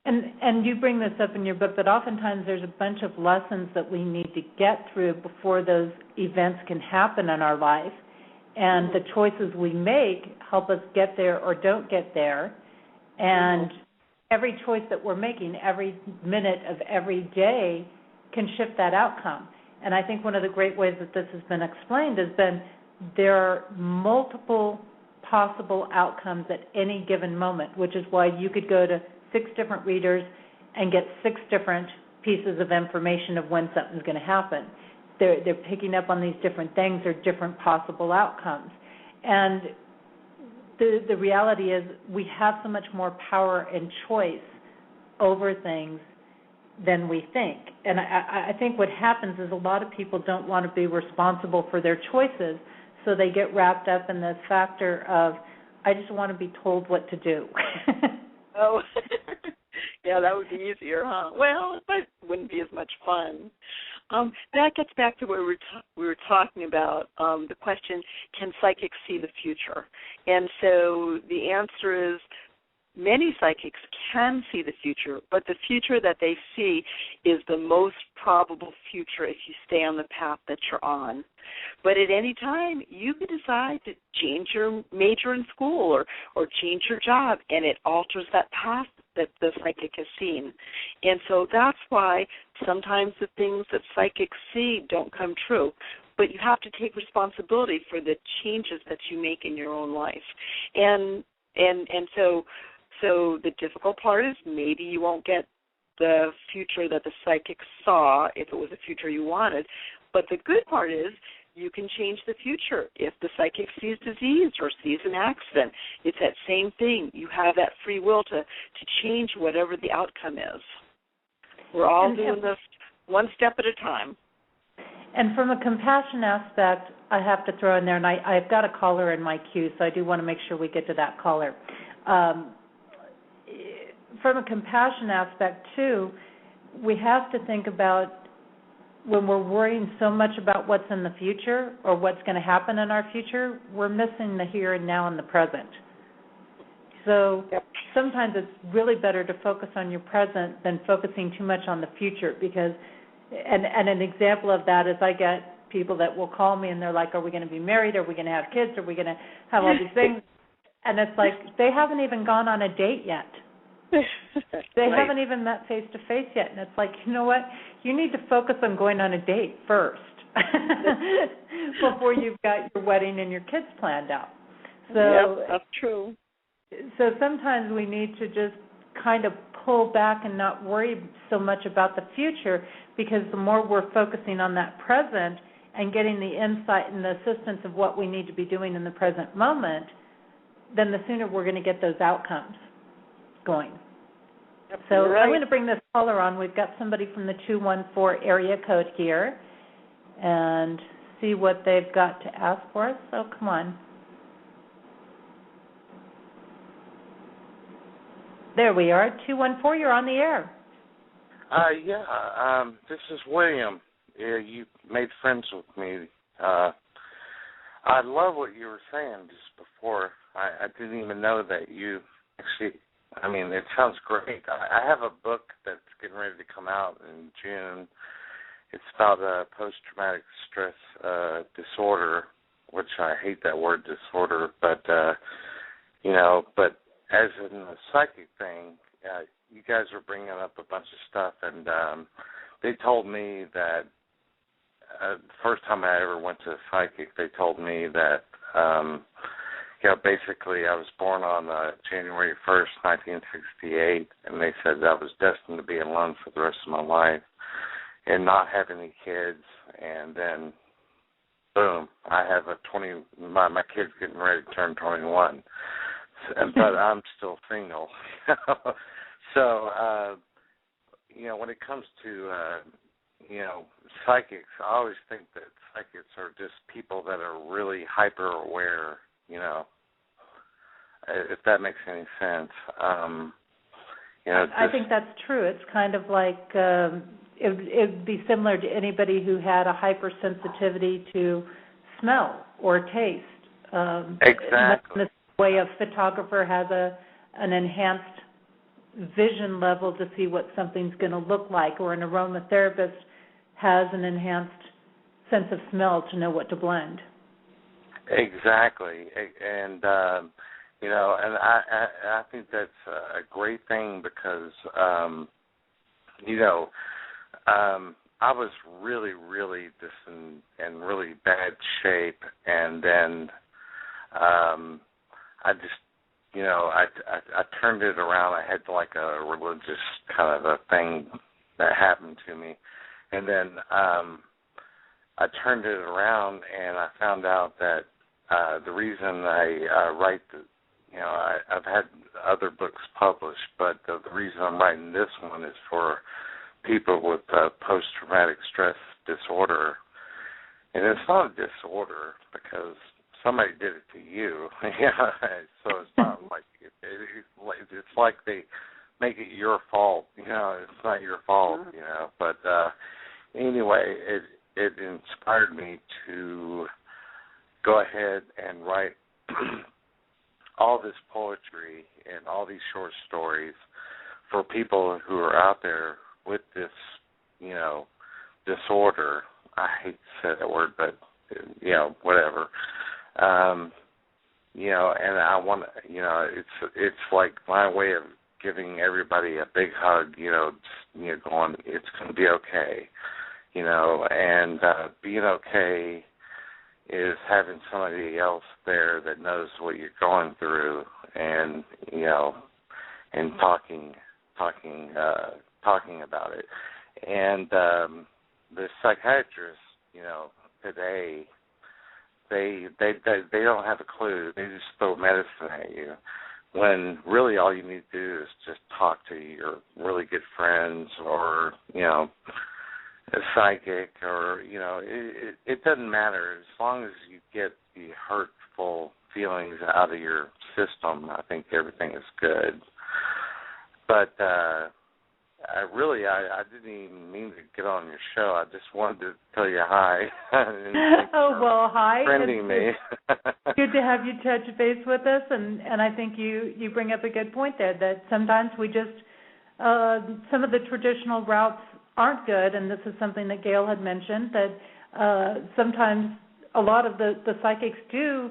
And you bring this up in your book, that oftentimes there's a bunch of lessons that we need to get through before those events can happen in our life. And the choices we make help us get there or don't get there. And every choice that we're making, every minute of every day, can shift that outcome. And I think one of the great ways that this has been explained has been there are multiple possible outcomes at any given moment, which is why you could go to 6 different readers and get 6 different pieces of information of when something's going to happen. They're picking up on these different things or different possible outcomes. And the reality is we have so much more power and choice over things than we think. And I think what happens is a lot of people don't want to be responsible for their choices, so they get wrapped up in this factor of, I just want to be told what to do. Oh, yeah, that would be easier, huh? Well, it wouldn't be as much fun. That gets back to where we were talking about the question, can psychics see the future? And so the answer is, many psychics can see the future, but the future that they see is the most probable future if you stay on the path that you're on. But at any time, you can decide to change your major in school or change your job, and it alters that path that the psychic has seen. And so that's why sometimes the things that psychics see don't come true. But you have to take responsibility for the changes that you make in your own life. And so the difficult part is maybe you won't get the future that the psychic saw if it was a future you wanted. But the good part is you can change the future. If the psychic sees disease or sees an accident, it's that same thing. You have that free will to change whatever the outcome is. We're all doing this one step at a time. And from a compassion aspect, I have to throw in there, and I've got a caller in my queue, so I do want to make sure we get to that caller. From a compassion aspect, too, we have to think about when we're worrying so much about what's in the future or what's going to happen in our future, we're missing the here and now and the present. So sometimes it's really better to focus on your present than focusing too much on the future, because, and an example of that is I get people that will call me and they're like, are we going to be married? Are we going to have kids? Are we going to have all these things? And it's like they haven't even gone on a date yet. They haven't even met face-to-face yet. And it's like, you know what? You need to focus on going on a date first before you've got your wedding and your kids planned out. So that's true. So sometimes we need to just kind of pull back and not worry so much about the future, because the more we're focusing on that present and getting the insight and the assistance of what we need to be doing in the present moment, then the sooner we're going to get those outcomes going. Yep, so right. I'm going to bring this caller on. We've got somebody from the 214 area code here, and see what they've got to ask for us. So come on. There we are, 214. You're on the air. This is William. Yeah, you made friends with me. I love what you were saying just before. I didn't even know that you actually, it sounds great. I have a book that's getting ready to come out in June. It's about post-traumatic stress disorder, which I hate that word disorder, but as in the psychic thing, you guys are bringing up a bunch of stuff, and they told me that the first time I ever went to a psychic, they told me that, basically I was born on January 1st, 1968, and they said I was destined to be alone for the rest of my life and not have any kids, and then, boom, I have my kid's getting ready to turn 21. But I'm still single. So, when it comes to, psychics, I always think that psychics are just people that are really hyper-aware, if that makes any sense. I think that's true. It's kind of like it would be similar to anybody who had a hypersensitivity to smell or taste. Exactly. The way a photographer has an enhanced vision level to see what something's going to look like, or an aromatherapist has an enhanced sense of smell to know what to blend. Exactly, and and I think that's a great thing because I was really, really just in really bad shape, and then I just, I turned it around. I had like a religious kind of a thing that happened to me. And then I turned it around, and I found out that the reason I write, I've had other books published, but the reason I'm writing this one is for people with post-traumatic stress disorder. And it's not a disorder because somebody did it to you, so it's not like it's like they make it your fault, it's not your fault, But anyway, it inspired me to go ahead and write all this poetry and all these short stories for people who are out there with this, disorder. I hate to say that word, but whatever. And I want to, it's like my way of giving everybody a big hug, going, it's going to be okay, and being okay is having somebody else there that knows what you're going through, and, and talking about it. And the psychiatrists, today, they don't have a clue. They just throw medicine at you, when really all you need to do is just talk to your really good friends, or a psychic, or it doesn't matter, as long as you get the hurtful feelings out of your system. I think everything is good. But I didn't even mean to get on your show. I just wanted to tell you hi. Hi. Friending me. Good to have you touch base with us, and I think you bring up a good point there, that sometimes we just, some of the traditional routes aren't good, and this is something that Gail had mentioned, that sometimes a lot of the psychics do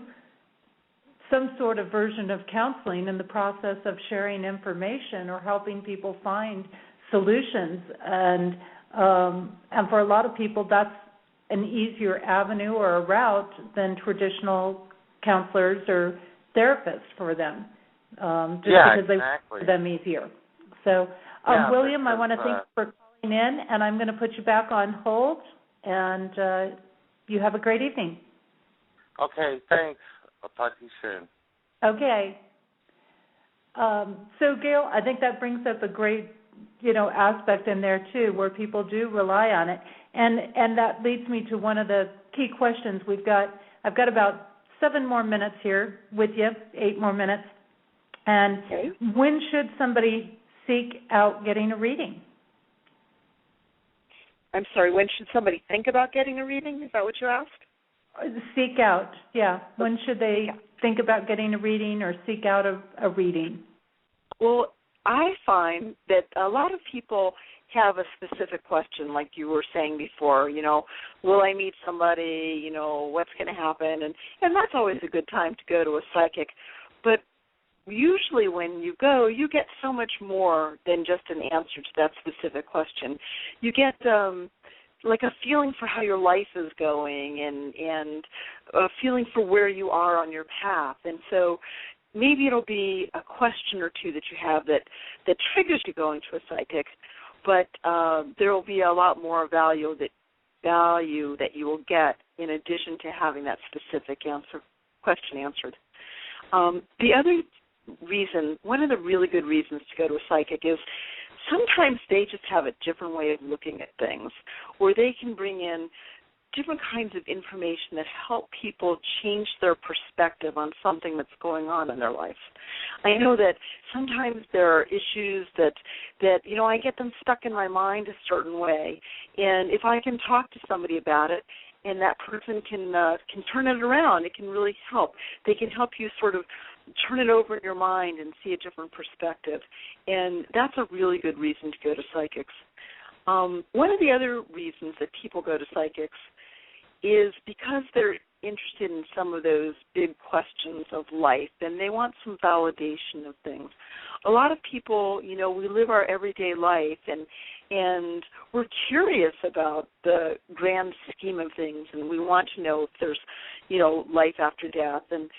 some sort of version of counseling in the process of sharing information or helping people find solutions, and for a lot of people that's an easier avenue or a route than traditional counselors or therapists for them, because they make them easier. So, William, I want to thank you for calling in, and I'm going to put you back on hold, and you have a great evening. Okay, thanks. I'll talk to you soon. Okay. So, Gail, I think that brings up a great aspect in there too, where people do rely on it. And that leads me to one of the key questions. I've got about 7 more minutes here with you, 8 more minutes. And okay. When should somebody seek out getting a reading? I'm sorry, when should somebody think about getting a reading? Is that what you asked? Seek out, yeah. When should they think about getting a reading or seek out a reading? Well, I find that a lot of people have a specific question, like you were saying before, will I meet somebody, what's going to happen? And that's always a good time to go to a psychic. But usually when you go, you get so much more than just an answer to that specific question. You get like a feeling for how your life is going and a feeling for where you are on your path. And so maybe it'll be a question or two that you have that triggers you going to a psychic, but there will be a lot more value that you will get in addition to having that specific question answered. The other reason, one of the really good reasons to go to a psychic is sometimes they just have a different way of looking at things, or they can bring in different kinds of information that help people change their perspective on something that's going on in their life. I know that sometimes there are issues that I get them stuck in my mind a certain way, and if I can talk to somebody about it and that person can turn it around, it can really help. They can help you sort of turn it over in your mind and see a different perspective, and that's a really good reason to go to psychics. One of the other reasons that people go to psychics is because they're interested in some of those big questions of life, and they want some validation of things. A lot of people, we live our everyday life, and we're curious about the grand scheme of things, and we want to know if there's, life after death, and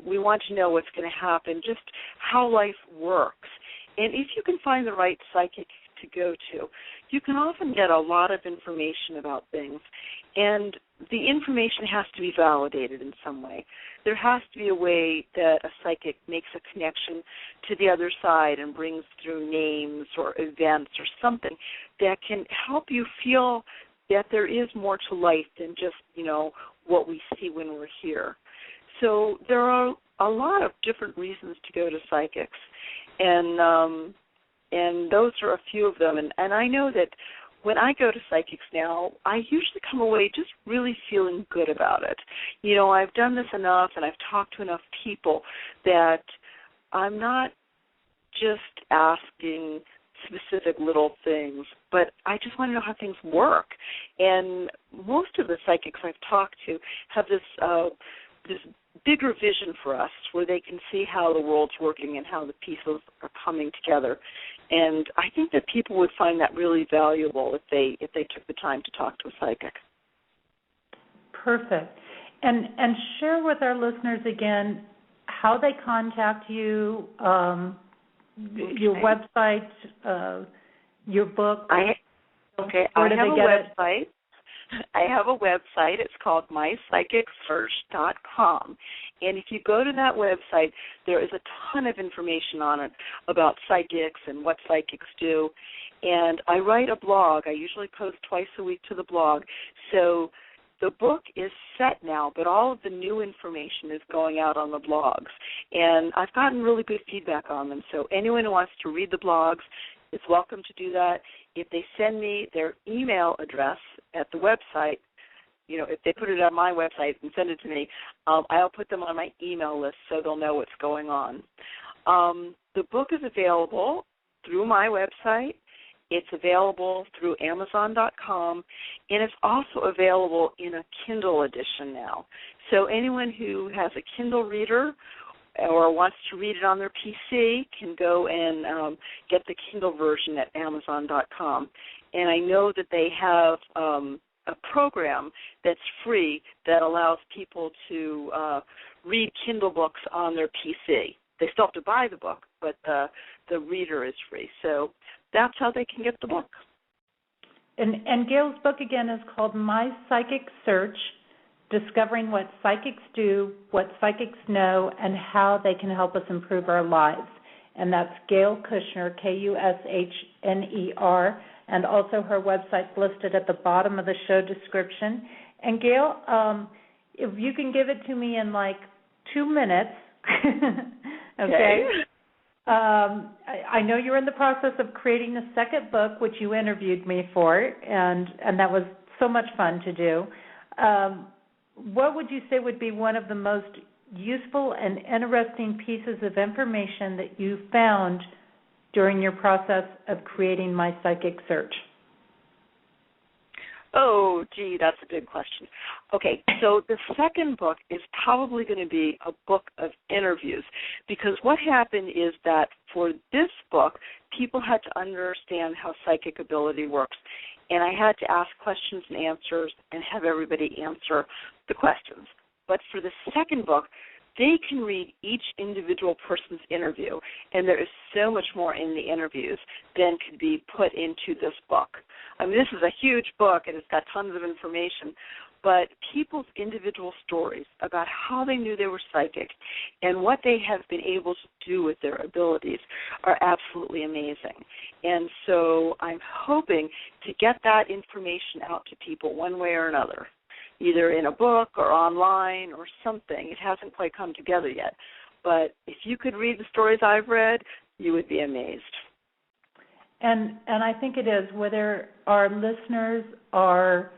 we want to know what's going to happen, just how life works. And if you can find the right psychic to go to, you can often get a lot of information about things, and the information has to be validated in some way. There has to be a way that a psychic makes a connection to the other side and brings through names or events or something that can help you feel that there is more to life than just, what we see when we're here. So there are a lot of different reasons to go to psychics, and those are a few of them. And I know that when I go to psychics now, I usually come away just really feeling good about it. I've done this enough and I've talked to enough people that I'm not just asking specific little things, but I just want to know how things work. And most of the psychics I've talked to have this bigger vision for us where they can see how the world's working and how the pieces are coming together. And I think that people would find that really valuable if they took the time to talk to a psychic. Perfect. And share with our listeners again how they contact you, your website, your book. I have a website. I have a website. It's called mypsychicsearch.com. And if you go to that website, there is a ton of information on it about psychics and what psychics do. And I write a blog. I usually post twice a week to the blog. So the book is set now, but all of the new information is going out on the blogs. And I've gotten really good feedback on them. So anyone who wants to read the blogs is welcome to do that. If they send me their email address at the website, if they put it on my website and send it to me, I'll put them on my email list so they'll know what's going on. The book is available through my website. It's available through Amazon.com, and it's also available in a Kindle edition now. So anyone who has a Kindle reader or wants to read it on their PC can go and get the Kindle version at Amazon.com. And I know that they have a program that's free that allows people to read Kindle books on their PC. They still have to buy the book, but the reader is free. So that's how they can get the book. And Gail's book, again, is called My Psychic Search, Discovering What Psychics Do, What Psychics Know, and How They Can Help Us Improve Our Lives. and that's Gail Kushner, Kushner, and also her website's listed at the bottom of the show description. And Gail, if you can give it to me in like 2 minutes, okay? I know you're in the process of creating the second book, which you interviewed me for, and that was so much fun to do. What would you say would be one of the most useful and interesting pieces of information that you found during your process of creating My Psychic Search? Oh, gee, that's a big question. Okay, so the second book is probably going to be a book of interviews, because what happened is that for this book, people had to understand how psychic ability works, and I had to ask questions and answers and have everybody answer the questions. But for the second book, they can read each individual person's interview, and there is so much more in the interviews than could be put into this book. I mean, this is a huge book, and it's got tons of information, but people's individual stories about how they knew they were psychic and what they have been able to do with their abilities are absolutely amazing. And so I'm hoping to get that information out to people one way or another, either in a book or online or something. It hasn't quite come together yet. But if you could read the stories I've read, you would be amazed. And I think it is, whether our listeners are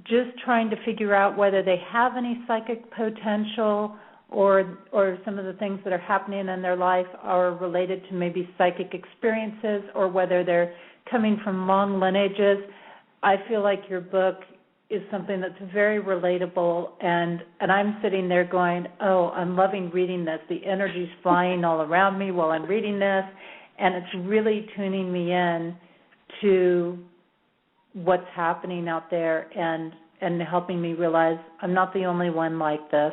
just trying to figure out whether they have any psychic potential or some of the things that are happening in their life are related to maybe psychic experiences, or whether they're coming from long lineages. I feel like your book is something that's very relatable, and I'm sitting there going, oh, I'm loving reading this. The energy's flying all around me while I'm reading this, and it's really tuning me in to what's happening out there and helping me realize I'm not the only one like this,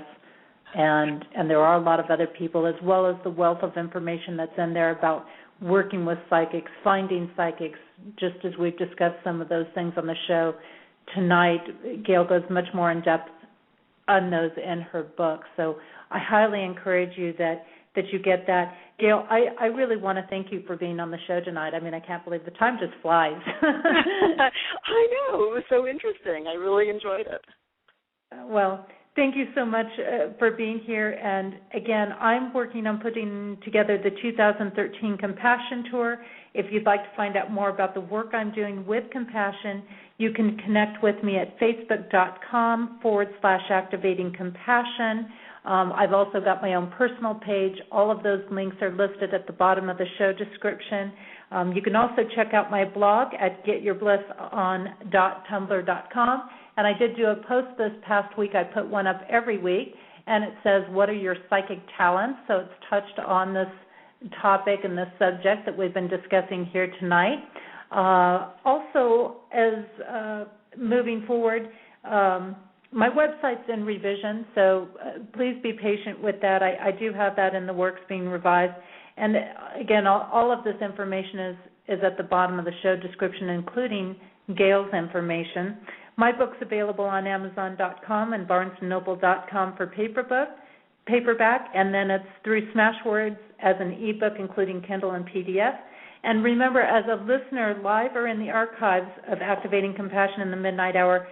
and there are a lot of other people, as well as the wealth of information that's in there about working with psychics, finding psychics, just as we've discussed some of those things on the show tonight. Gail goes much more in depth on those in her book, so I highly encourage you that you get that. Gail, I really want to thank you for being on the show tonight. I mean, I can't believe the time just flies. I know. It was so interesting. I really enjoyed it. Well, thank you so much for being here. And, again, I'm working on putting together the 2013 Compassion Tour. If you'd like to find out more about the work I'm doing with Compassion, you can connect with me at facebook.com/activatingcompassion. I've also got my own personal page. All of those links are listed at the bottom of the show description. You can also check out my blog at getyourblisson.tumblr.com. And I did do a post this past week. I put one up every week, and it says, what are your psychic talents? So it's touched on this topic and this subject that we've been discussing here tonight. Also, as moving forward, my website's in revision, so please be patient with that. I do have that in the works being revised. And, again, all of this information is at the bottom of the show description, including Gail's information. My book's available on Amazon.com and BarnesandNoble.com for paperback, and then it's through Smashwords as an ebook, including Kindle and PDF. And remember, as a listener, live or in the archives of Activating Compassion in the Midnight Hour,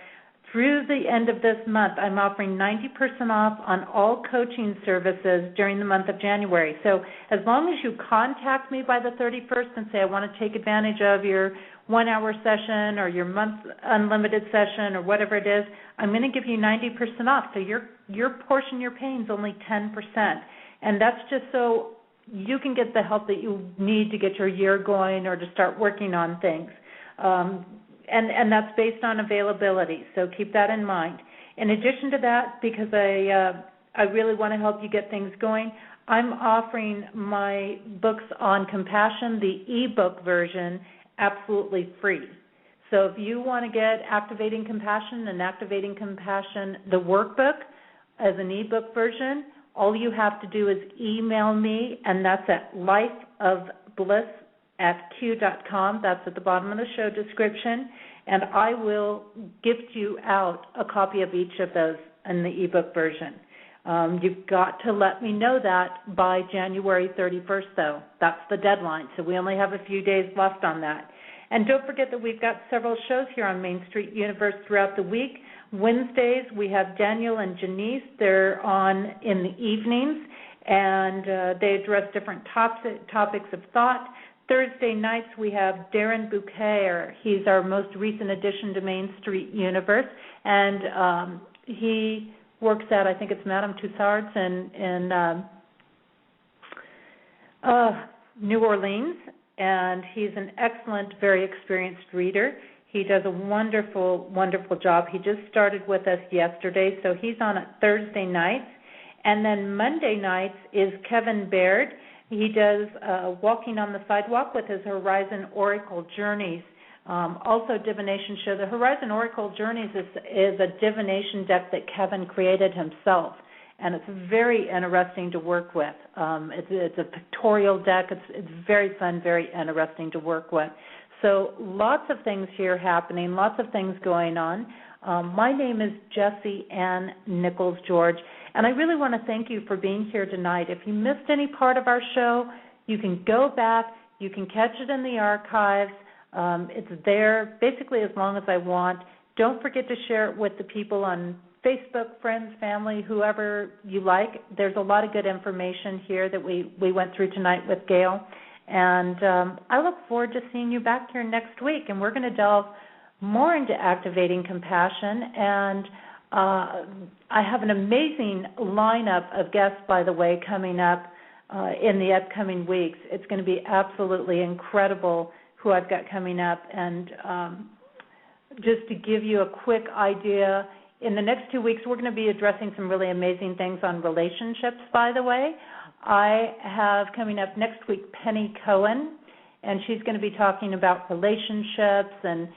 through the end of this month, I'm offering 90% off on all coaching services during the month of January. So as long as you contact me by the 31st and say, I want to take advantage of your 1-hour session or your month unlimited session or whatever it is, I'm going to give you 90% off. So your portion you're paying is only 10%. And that's just so you can get the help that you need to get your year going or to start working on things. And that's based on availability, so keep that in mind. In addition to that, because I really want to help you get things going, I'm offering my books on compassion, the ebook version, absolutely free. So if you want to get Activating Compassion and Activating Compassion, the workbook, as an ebook version, all you have to do is email me, and that's at lifeofbliss@q.com. That's at the bottom of the show description, and I will gift you out a copy of each of those in the ebook version. You've got to let me know that by January 31st, though. That's the deadline, so we only have a few days left on that. And don't forget that we've got several shows here on Main Street Universe throughout the week. Wednesdays, we have Daniel and Janice. They're on in the evenings, and they address different topics of thought. Thursday nights, we have Darren Bouquet. He's our most recent addition to Main Street Universe, and he works at, I think it's Madame Tussauds in New Orleans, and he's an excellent, very experienced reader. He does a wonderful, wonderful job. He just started with us yesterday, so he's on at Thursday nights. And then Monday nights is Kevin Baird. He does Walking on the Sidewalk with his Horizon Oracle Journeys. Also a divination show. The Horizon Oracle Journeys is a divination deck that Kevin created himself, and it's very interesting to work with. It's a pictorial deck. It's very fun, very interesting to work with. So lots of things here happening, lots of things going on. My name is Jessie Ann Nichols George, and I really want to thank you for being here tonight. If you missed any part of our show, you can go back. You can catch it in the archives. It's there basically as long as I want. Don't forget to share it with the people on Facebook, friends, family, whoever you like. There's a lot of good information here that we went through tonight with Gail. And I look forward to seeing you back here next week. And we're going to delve more into activating compassion. And I have an amazing lineup of guests, by the way, coming up in the upcoming weeks. It's going to be absolutely incredible who I've got coming up. And just to give you a quick idea, in the next 2 weeks, we're going to be addressing some really amazing things on relationships, by the way. I have coming up next week Penny Cohen, and she's going to be talking about relationships and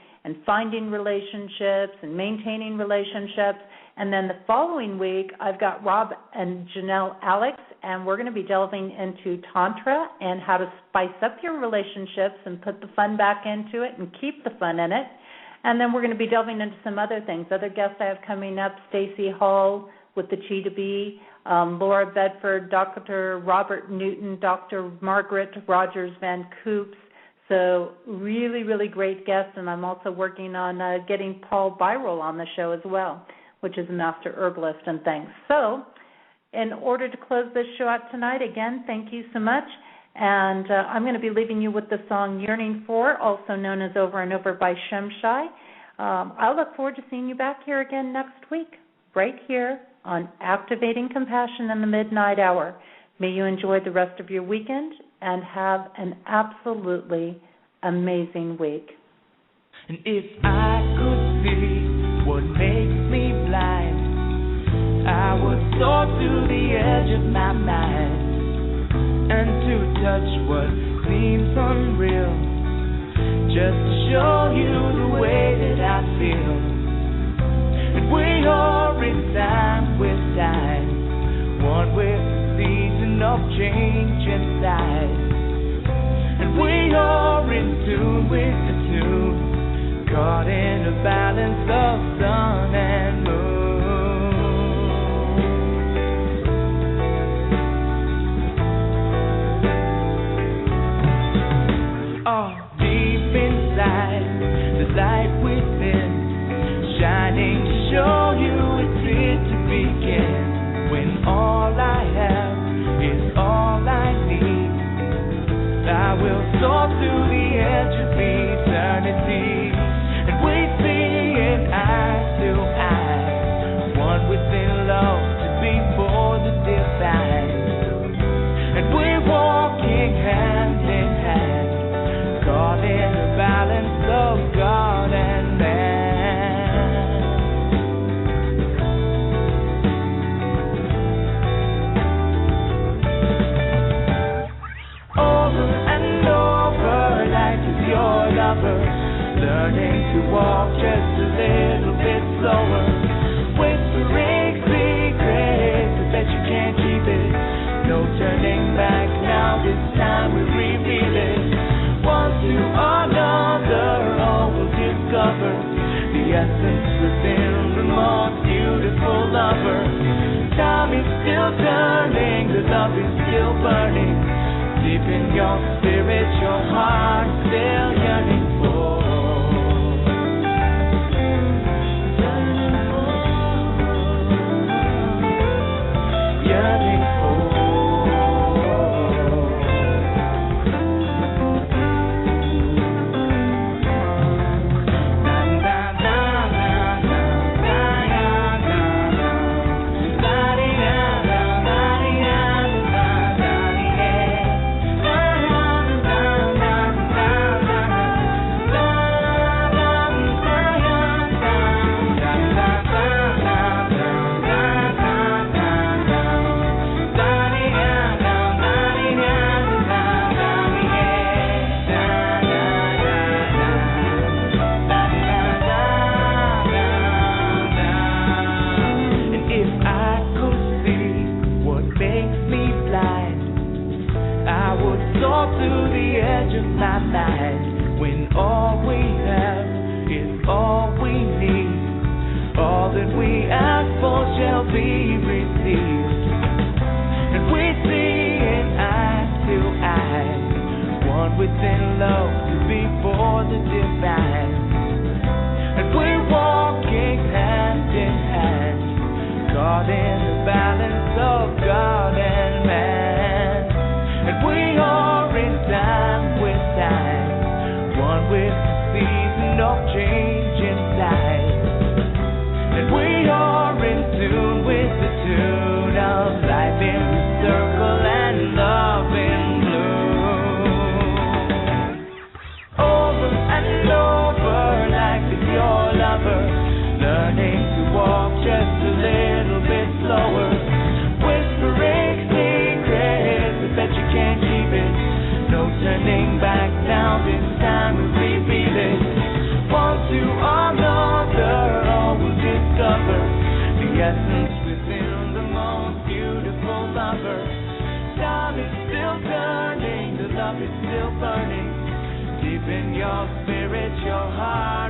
finding relationships and maintaining relationships. And then the following week, I've got Rob and Janelle Alex, and we're going to be delving into Tantra and how to spice up your relationships and put the fun back into it and keep the fun in it. And then we're going to be delving into some other things. Other guests I have coming up, Stacey Hall with the Chi to Be, Laura Bedford, Dr. Robert Newton, Dr. Margaret Rogers Van Coops. So really, really great guests. And I'm also working on getting Paul Byrol on the show as well, which is a master herbalist and things. So in order to close this show out tonight, again, thank you so much. And I'm going to be leaving you with the song Yearning For, also known as Over and Over by Shemshai. I look forward to seeing you back here again next week, right here on Activating Compassion in the Midnight Hour. May you enjoy the rest of your weekend and have an absolutely amazing week. And if I could see what makes me blind, I would soar to the edge of my mind and to touch what seems unreal, just to show you the way that I feel. And we are in time with time, one with the season of change inside. And we are in tune with the tune, caught in a balance of sun and moon. Oh, deep inside, the light within, shining to show you it's here to begin. When all I have is all I need, I will soar to the edge of eternity. And we see it eye to eye, one within love to be for the divine. And we're walking hand in hand, caught in the balance of God and man. Over and over, life is your lover, learning to walk just a little bit slower, whispering secrets, I bet you can't keep it. No turning back now, this time we reveal it. One to another, all will discover the essence within the most beautiful lover. time is still turning, the love is still burning. Deep in your spirit, your heart still yearning for. Yearning for. Within love before the divine, and we're walking hand in hand, caught in the balance of God and man, and we are in time with time, one with the season of change inside, and we are in tune with the tune of life in the circle and love in learning to walk just a little bit slower, whispering secrets, I bet you can't keep it. No turning back now, this time we reveal it. One to another, all will discover the essence within the most beautiful lover. Time is still turning, the love is still burning. Deep in your spirit, your heart